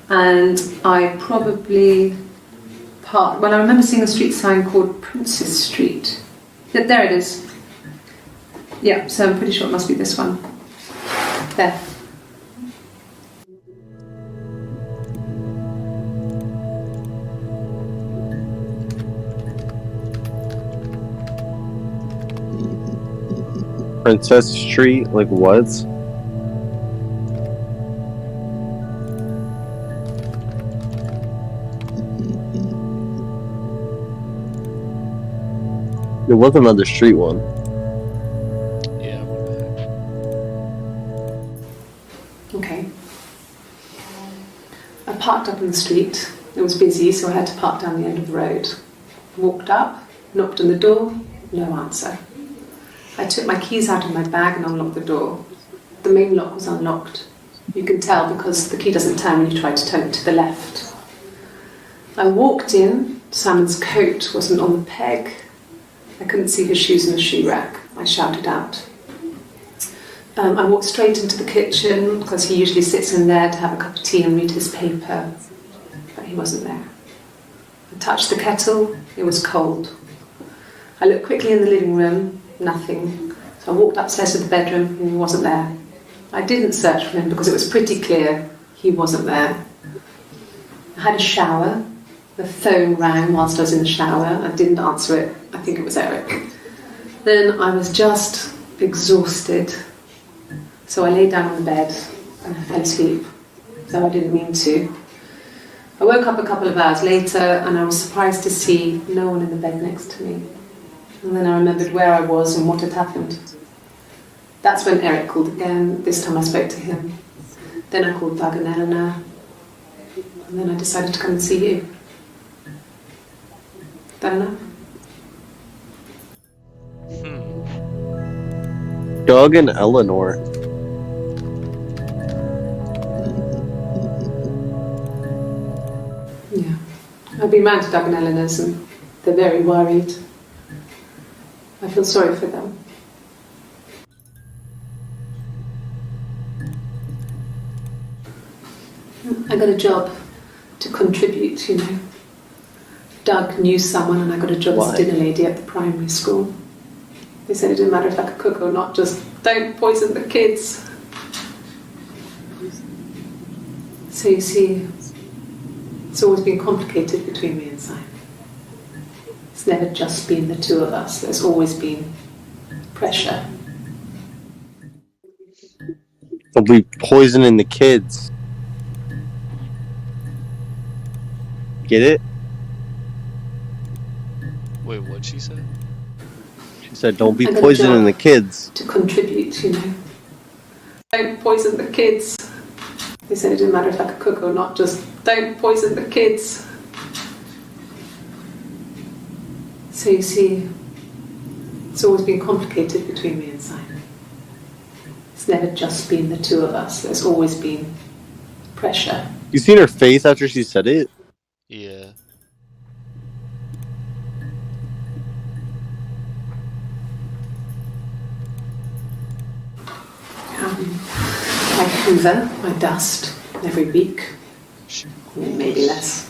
And I probably parked, well I remember seeing a street sign called Princess Street. Yeah, there it is. Yeah, so I'm pretty sure it must be this one. There. Princess Street, like what? There was another street one. Yeah, I went back. Okay. I parked up in the street. It was busy, so I had to park down the end of the road. Walked up, knocked on the door, no answer. I took my keys out of my bag and unlocked the door. The main lock was unlocked. You can tell because the key doesn't turn when you try to turn it to the left. I walked in. Simon's coat wasn't on the peg. I couldn't see his shoes in the shoe rack. I shouted out. I walked straight into the kitchen because he usually sits in there to have a cup of tea and read his paper, but he wasn't there. I touched the kettle, it was cold. I looked quickly in the living room, nothing. So I walked upstairs to the bedroom and he wasn't there. I didn't search for him because it was pretty clear he wasn't there. I had a shower, the phone rang whilst I was in the shower, I didn't answer it, I think it was Eric. Then I was just exhausted. So I lay down on the bed and I fell asleep, though I didn't mean to. I woke up a couple of hours later and I was surprised to see no one in the bed next to me. And then I remembered where I was and what had happened. That's when Eric called again. This time I spoke to him. Then I called Doug and Eleanor. And then I decided to come and see you. That enough? Doug and Eleanor. Yeah. I've been round to Doug and Eleanor's and they're very worried. I feel sorry for them. I got a job to contribute, you know. Doug knew someone and I got a job as Why? a dinner lady at the primary school. They said it didn't matter if I could cook or not, just don't poison the kids. So you see, It's always been complicated between me and Simon. It's never just been the two of us. There's always been pressure. They'll be poisoning the kids. Get it? Wait, what'd she say? She said, don't be I got a poisoning the job kids. to contribute, you know. Don't poison the kids. They said it didn't matter if I could cook or not, just don't poison the kids. So you see, it's always been complicated between me and Simon. It's never just been the two of us. There's always been pressure. You seen her face after she said it? Yeah. I hoover my dust every week, maybe less.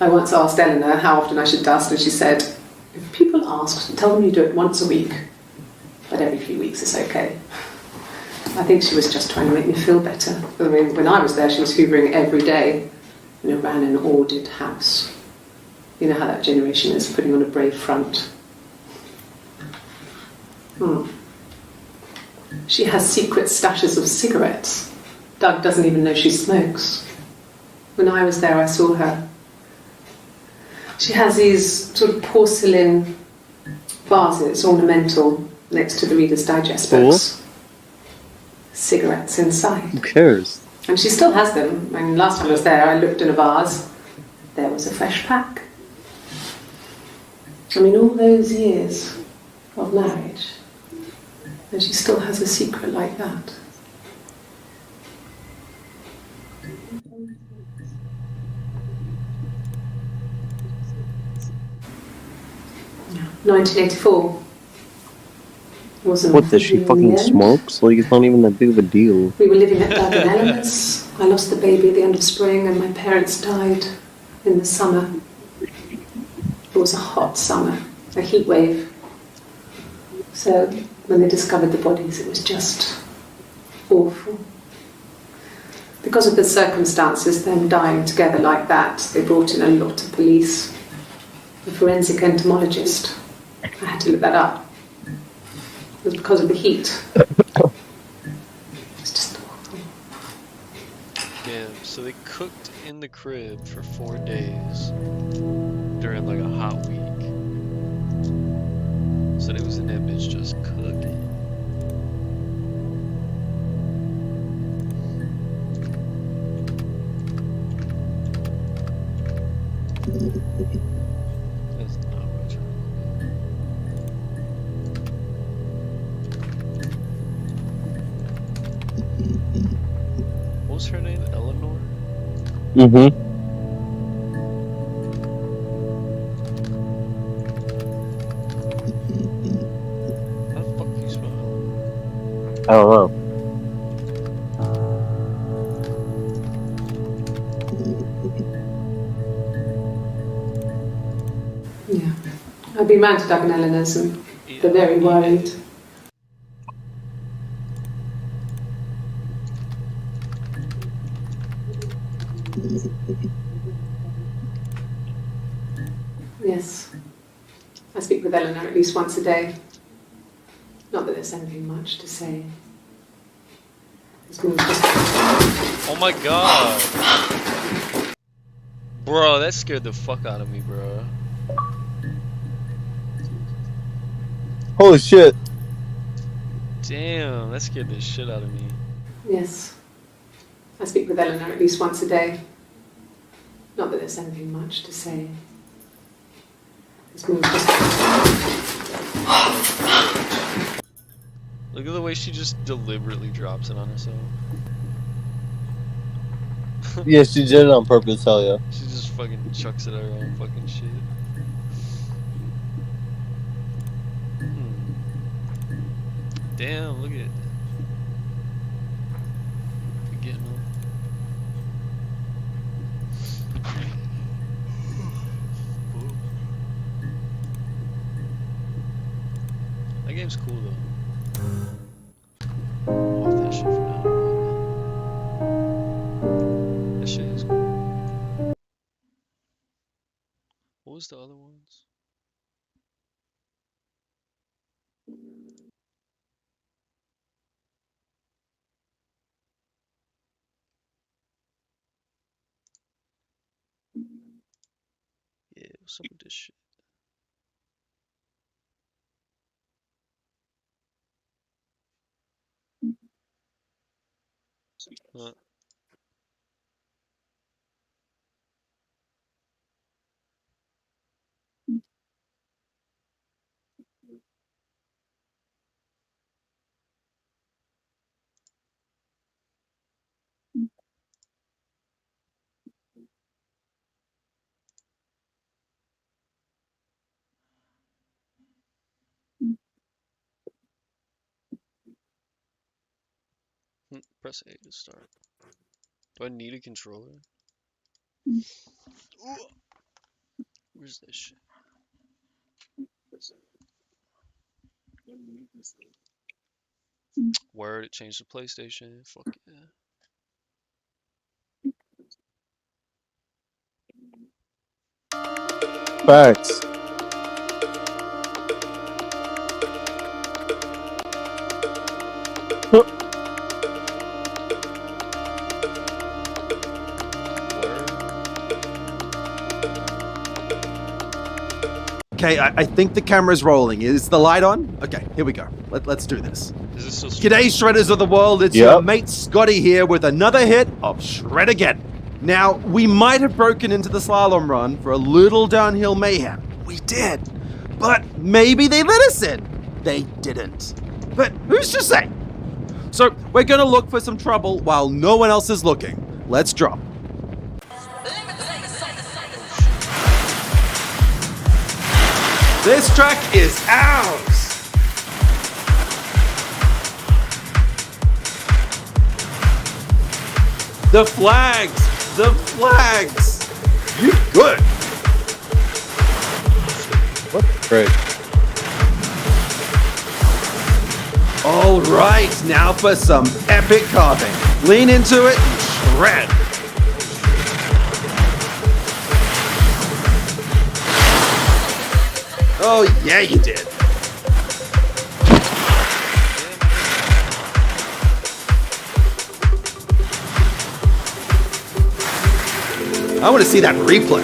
I once asked Eleanor how often I should dust, and she said, if people ask, tell them you do it once a week, but every few weeks is okay. I think she was just trying to make me feel better. I mean, when I was there, she was hoovering every day, ran an ordered house. You know how that generation is, putting on a brave front. She has secret stashes of cigarettes. Doug doesn't even know she smokes. When I was there, I saw her. She has these sort of porcelain vases, ornamental, next to the Reader's Digest books. Cigarettes inside. Who cares? And she still has them. I mean, last time I was there, I looked in a vase. There was a fresh pack. I mean, all those years of marriage, and she still has a secret like that. Yeah. 1984. Wasn't What, does she the fucking end. smokes? Like, it's not even that big of a deal. We were living at Doug and Eleanor's. I lost the baby at the end of spring, and my parents died in the summer. It was a hot summer, a heat wave. So when they discovered the bodies, it was just awful. Because of the circumstances, them dying together like that, they brought in a lot of police. A forensic entomologist. I had to look that up. It was because of the heat. It's just awful. Damn, so they cooked in the crib for 4 days during like a hot week. So they was in that bitch just cooking. That's not what you're What was her name? Eleanor? Mm-hmm. How the fuck do you spell Eleanor? I don't know. Yeah. I've been round to Doug and Eleanor's and they're very worried. Yes. I speak with Eleanor at least once a day. Not that there's anything much to say. It's more just... Oh my god! Bro, that scared the fuck out of me, bro. Holy shit. Damn, that scared the shit out of me. Yes. I speak with Eleanor at least once a day. Not that there's anything much to say. It's more just... Look at the way she just deliberately drops it on herself. Yeah, she did it on purpose, hell yeah. She just fucking chucks it at her own fucking shit. Damn, look at it. Forgetting them. That game's cool though. Off that shit for now. That shit is cool. What was the other ones? Yeah, what's up with this shit? Huh? Press A to start. Do I need a controller? Ooh, where's this shit? Word, it changed to PlayStation. Fuck yeah. Facts. Okay, I think the camera's rolling. Is the light on? Okay, here we go. Let's do this. Is this still G'day, Shredders of the world. It's your mate Scotty here with another hit of Shred Again. Now, we might have broken into the slalom run for a little downhill mayhem. We did. But maybe they let us in. They didn't. But who's to say? So, we're gonna look for some trouble while no one else is looking. Let's drop. This track is ours! The flags! The flags! You good! What? Great. All right, now for some epic carving. Lean into it and shred. Oh yeah, you did. I want to see that replay.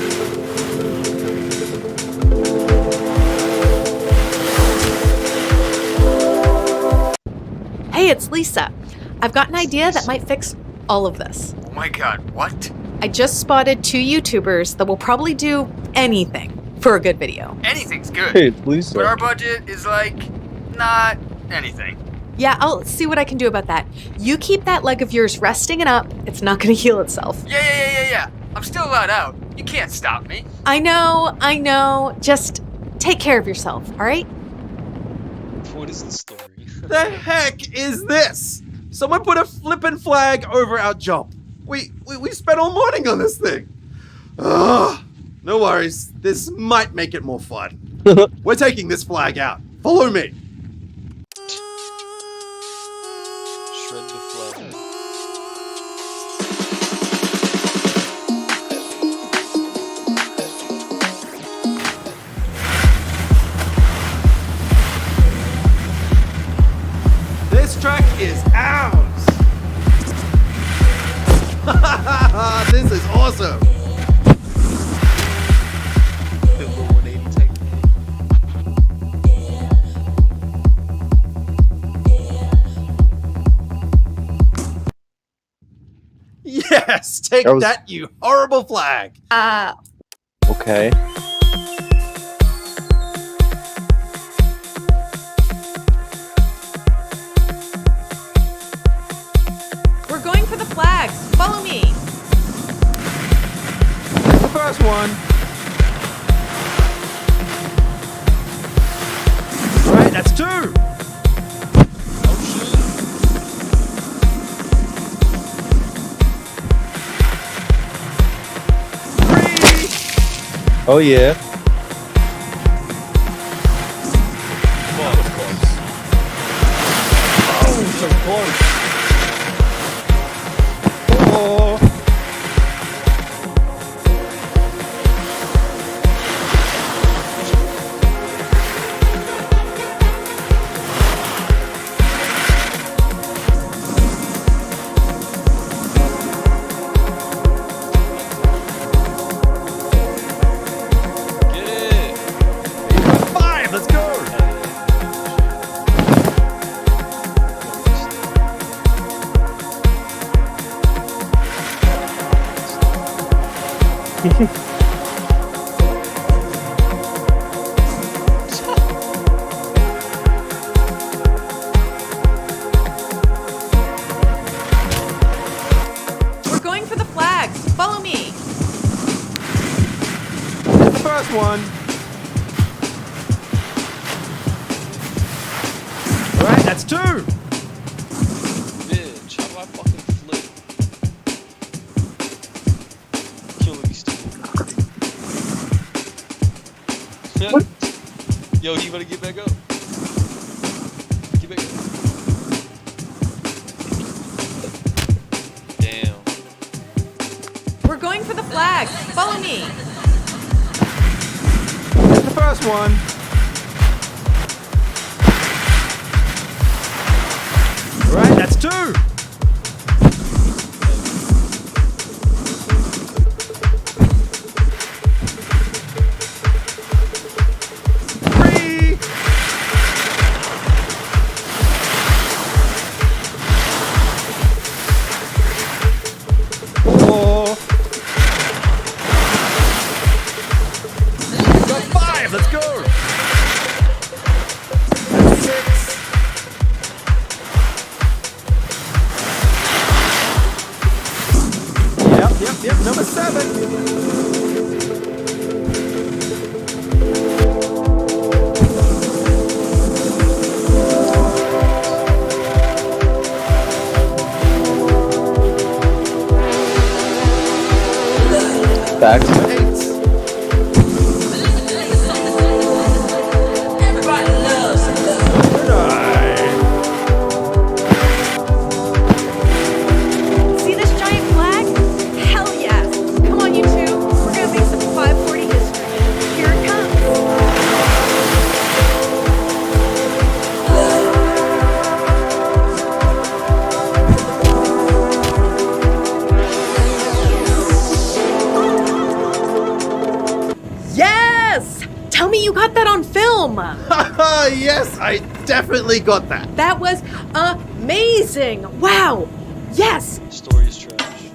Hey, it's Lisa. I've got an idea that might fix all of this. Oh my god, what? I just spotted 2 YouTubers that will probably do anything for a good video. Anything's good. Hey, please. But our budget is like, not anything. Yeah, I'll see what I can do about that. You keep that leg of yours resting and up. It's not gonna heal itself. Yeah. I'm still allowed out. You can't stop me. I know. Just take care of yourself, alright? What is the story? The heck is this? Someone put a flippin' flag over our jump. We spent all morning on this thing. Ugh. No worries. This might make it more fun. We're taking this flag out. Follow me. Shred the flag. This track is ours. This is awesome. The little 180 technique. Yes, take That was- that, you horrible flag. Okay. We're going for the flags. Follow me. The first one. All right, that's 2. Oh yeah. Oh, so close. Oh. We're going for the flags. Follow me. That's the first one. All right, that's 2. Bitch, how do I fucking flip? Killing me still. Yo, you better get back up. Get back up. Damn. We're going for the flags. Follow me. That's the first one. All right, that's 2. Let's go! That's 6. Yep, number 7. Facts. 8. See this giant flag? Hell yes. Come on, you two. We're gonna make some 540 history. Here it comes. Yes! Tell me you got that on film. Yes, I definitely got that. That was amazing. Wow. Yes. Story is trash.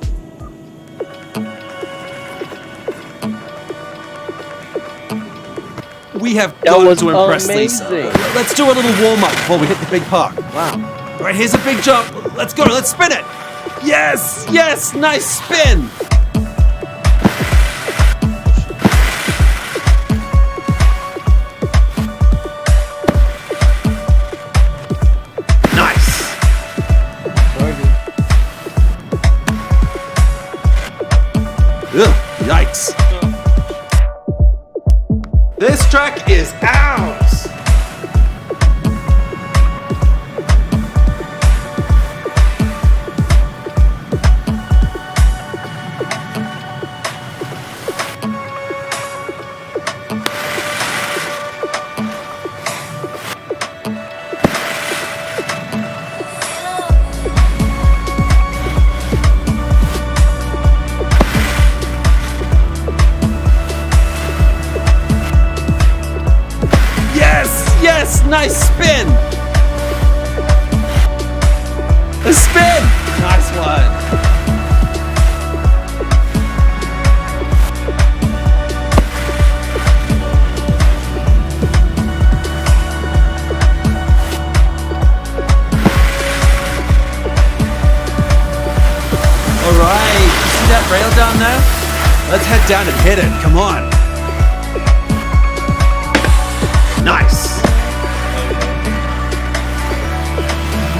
We have That got was to impress Lisa. amazing. Let's do a little warm up before we hit the big park. Wow. All right, here's a big jump. Let's go. Let's spin it. Yes, yes, nice spin. Nice. Ugh, yikes. This track is ours! Yes, nice spin. A spin. Nice one. All right, you see that rail down there? Let's head down and hit it. Come on. Nice.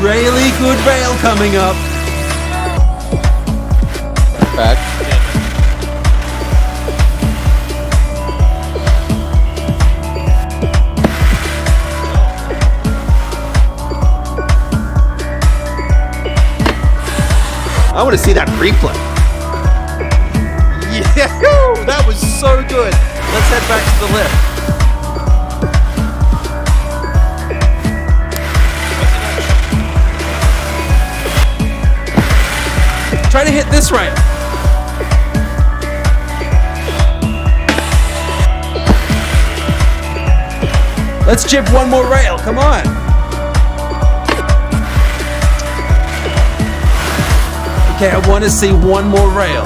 Really good rail coming up. Fact. I want to see that replay. Yeah, that was so good. Let's head back to the lift. Try to hit this rail. Let's jib one more rail. Come on. Okay, I want to see one more rail.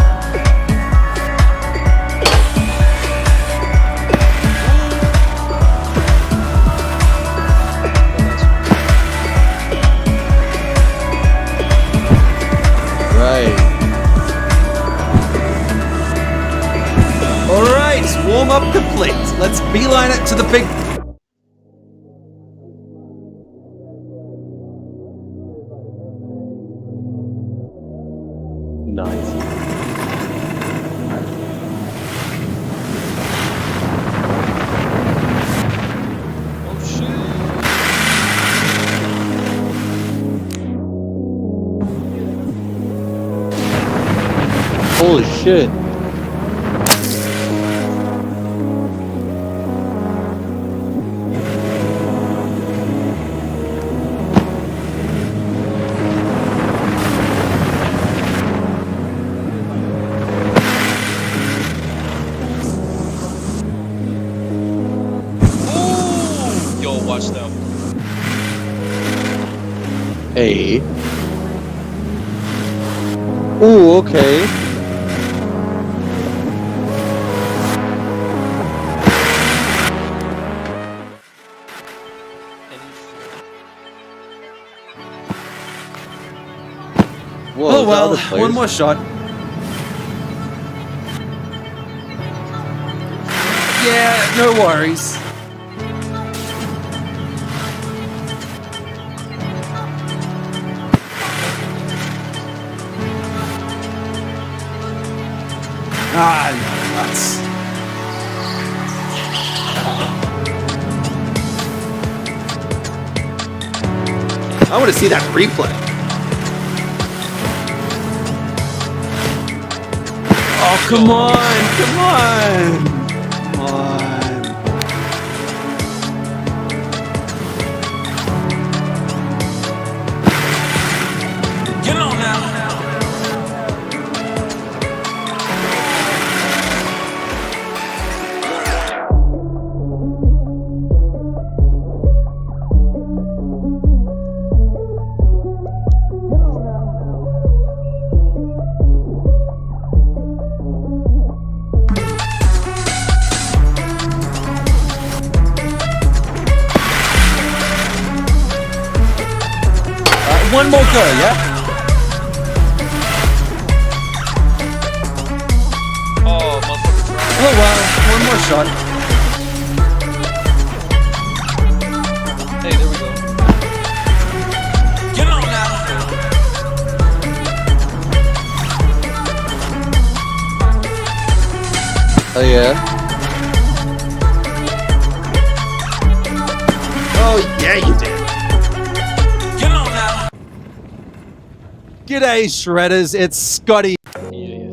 Warm-up complete. Let's beeline it to the big... Nice. Oh shit. Holy shit. Ooh! Yo, watch that. Hey. Ooh, okay. Whoa, Oh is that well, other players? one more shot. Yeah, no worries. Ah, nuts. I want to see that replay. Oh, come on, come on. Come on. Get on now. One more go, yeah? Oh, motherfucker. Oh well, one more shot. Hey, there we go. Get on now. Oh yeah. Oh yeah, you did. Get on now. G'day, Shredders. It's Scotty. Yeah.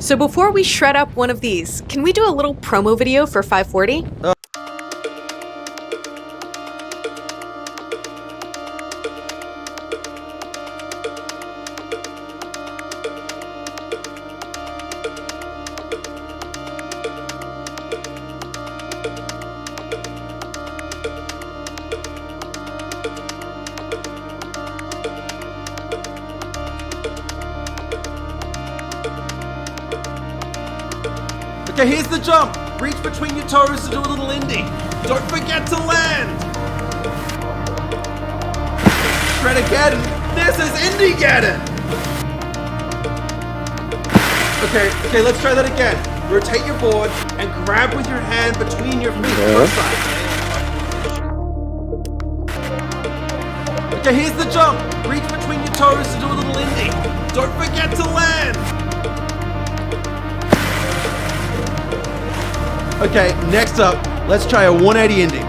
So before we shred up one of these, can we do a little promo video for 540? Okay, here's the jump. Reach between your toes to do a little indie. Don't forget to land. Shred again. This is Indie-geddon. Okay, let's try that again. Rotate your board and grab with your hand between your feet. Okay, here's the jump. Reach between your toes to do a little indie. Don't forget to land. Okay, next up, let's try a 180 indie.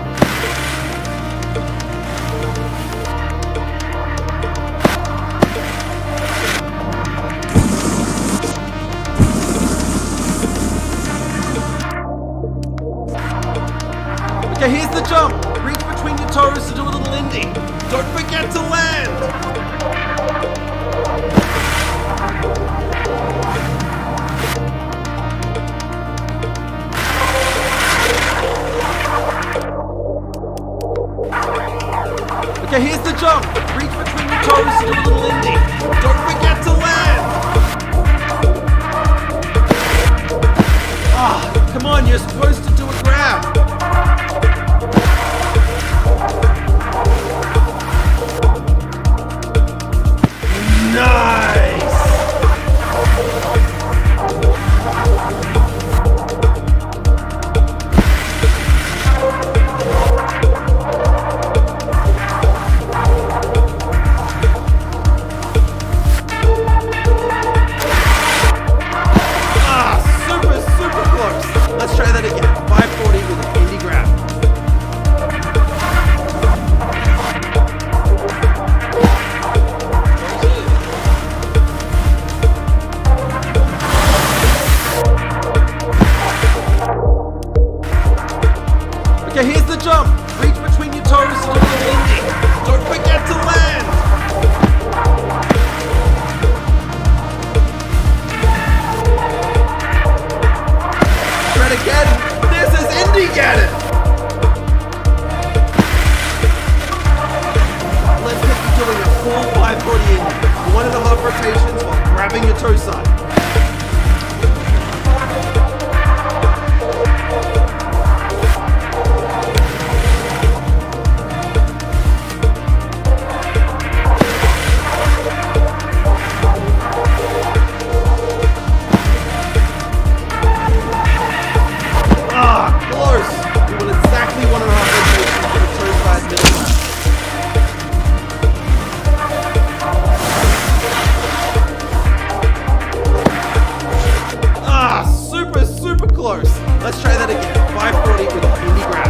Okay, here's the jump. Reach between your toes to do a little indie. Don't forget to land. Okay, here's the jump. Reach between your toes to do a little indie. Don't forget to land. Ah, come on, you're supposed to do a grab. Nice. Super close. Let's try that again. 540 with an indie grab. Okay, here's the jump. Reach between your toes to do a little indie. Don't forget to land. Shred again. This is Indie-geddon. Let's get you doing a full 540 indie. 1.5 rotations while grabbing your toe side. Close! You want exactly 1.5 rotations for the toe side middle line. Super close! Let's try that again. 540 with an indie grab.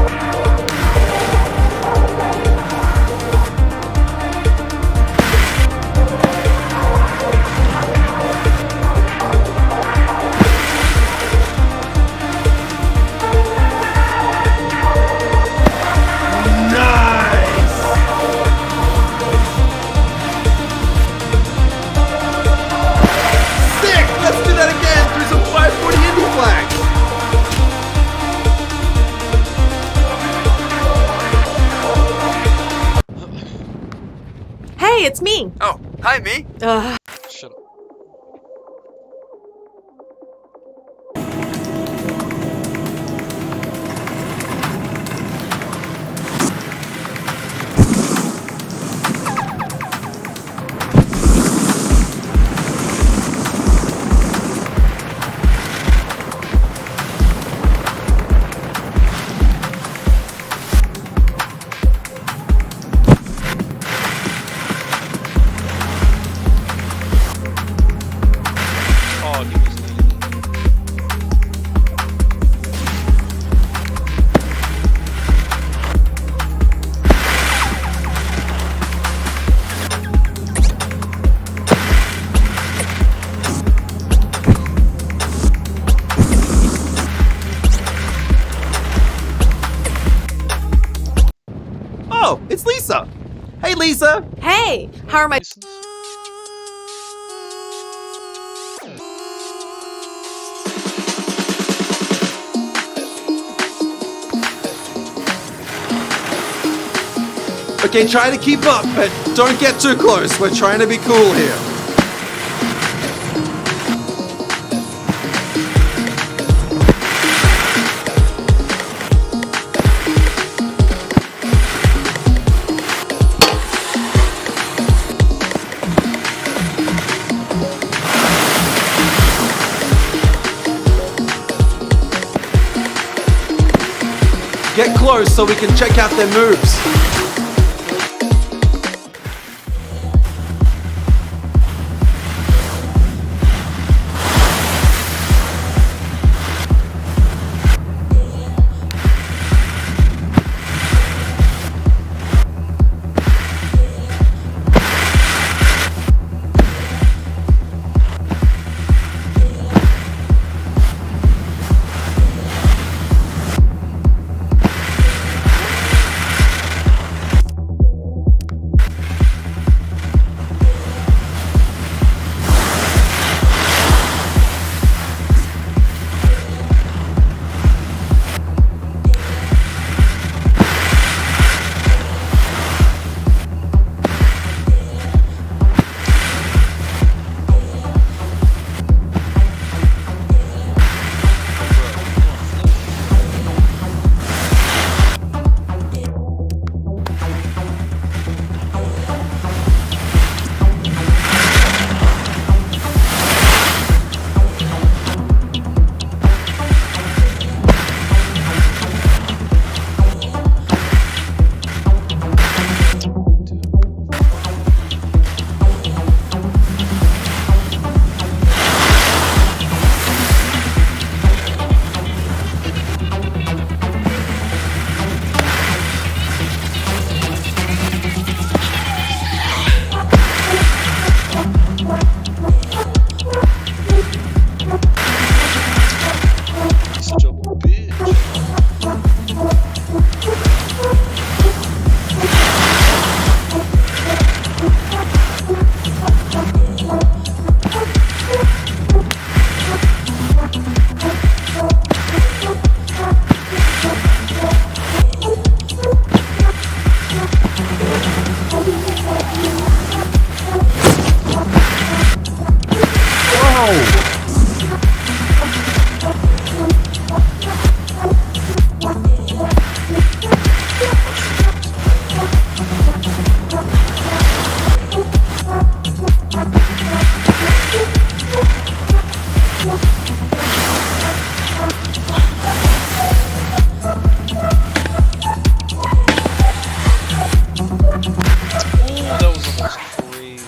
Hey, it's me. Oh, hi, me. Shut up. Lisa? Hey, how are my... Okay, try to keep up, but don't get too close. We're trying to be cool here. Get close so we can check out their moves. Such a bitch. Ooh, that was almost crazy.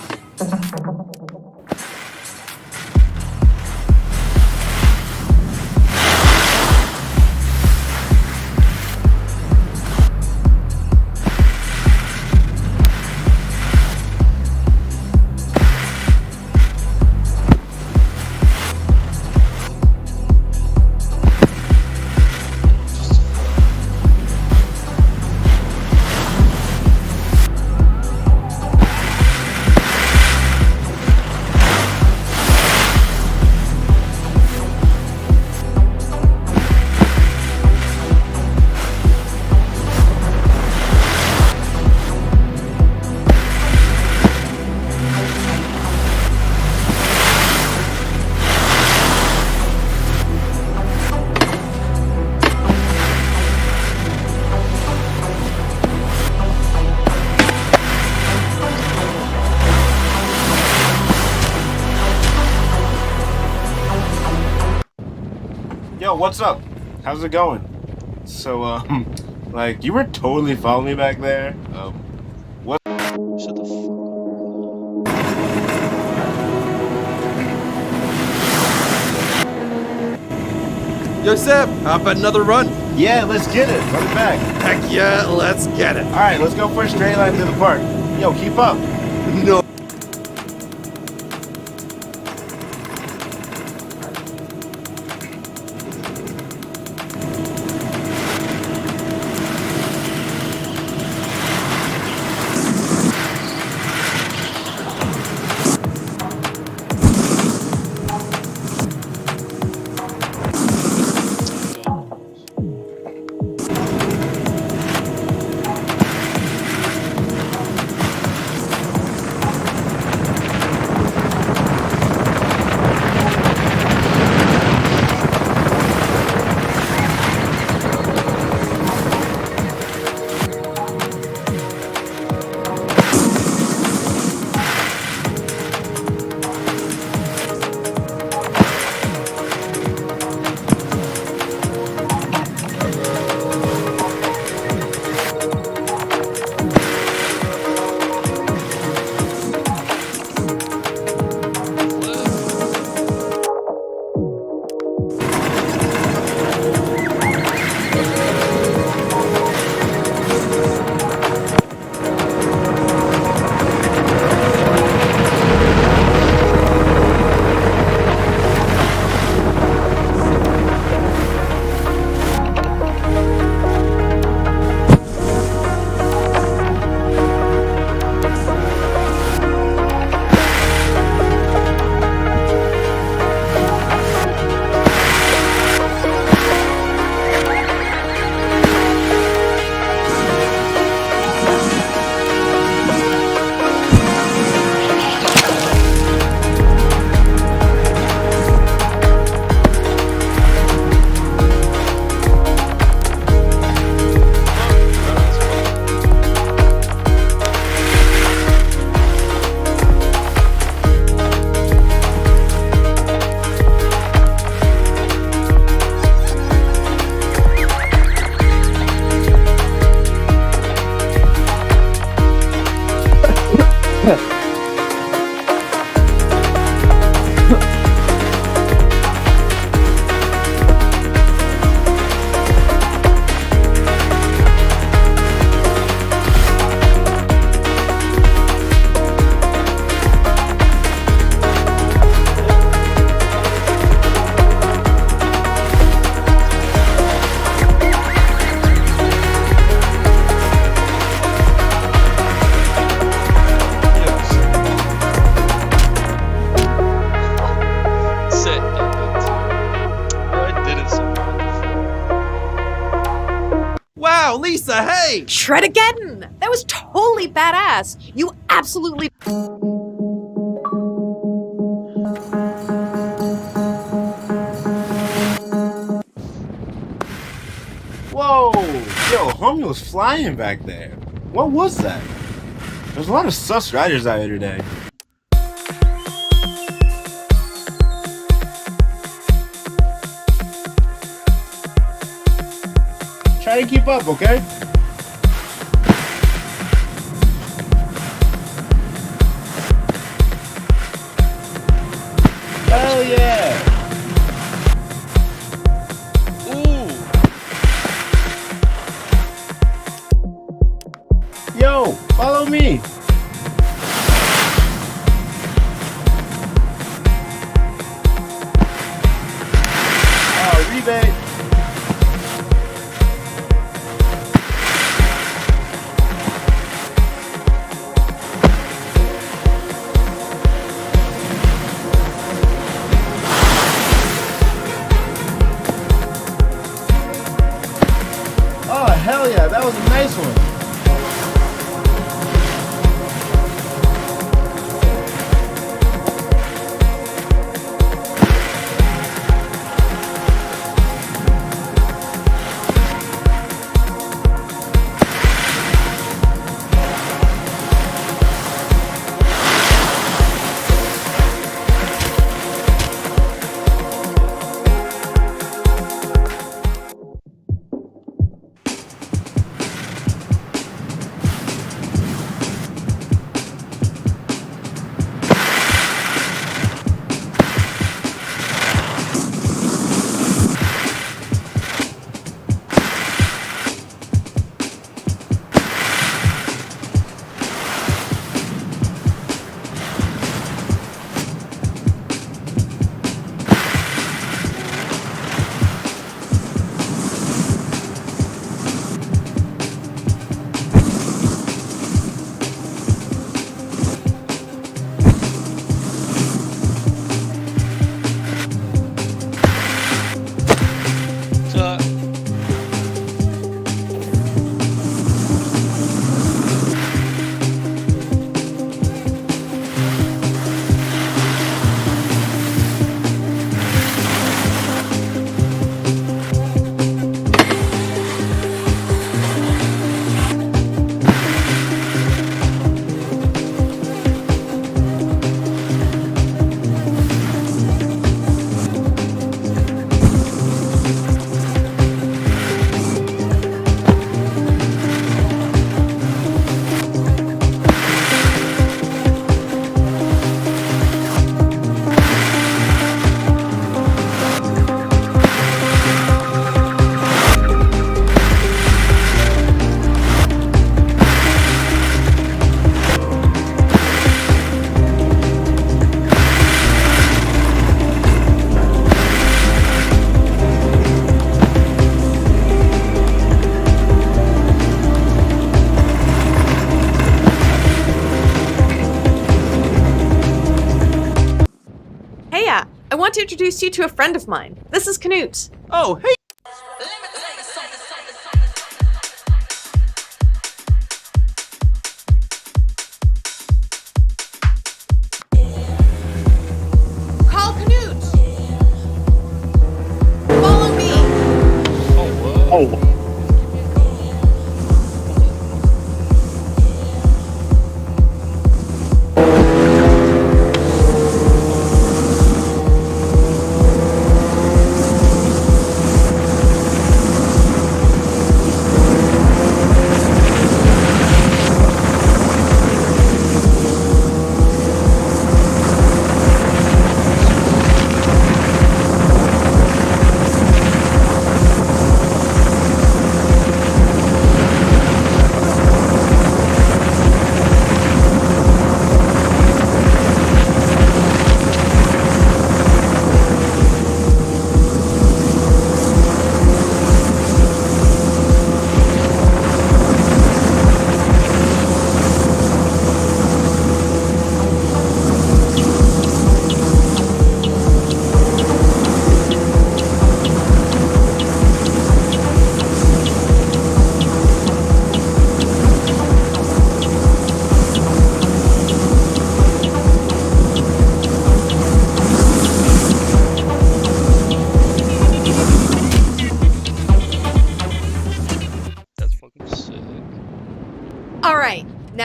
Yo, what's up? How's it going? So, like, you were totally following me back there. Shut the fuck Yo, Seb, how about another run? Yeah, let's get it. Run it back. Heck yeah, let's get it. All right, let's go for a straight line to the park. Yo, keep up. No. hey! Shred-again! That was totally badass! You absolutely... Whoa! Yo, homie was flying back there. What was that? There's a lot of sus riders out here today. Try to keep up, okay? Hell yeah! Yo, follow me. Oh, rebate. Oh, hell yeah, that was a nice one. I want to introduce you to a friend of mine. This is Canute. Oh, hey! Call Canute! Follow me! Oh,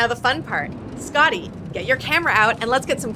now the fun part. Scotty, get your camera out and let's get some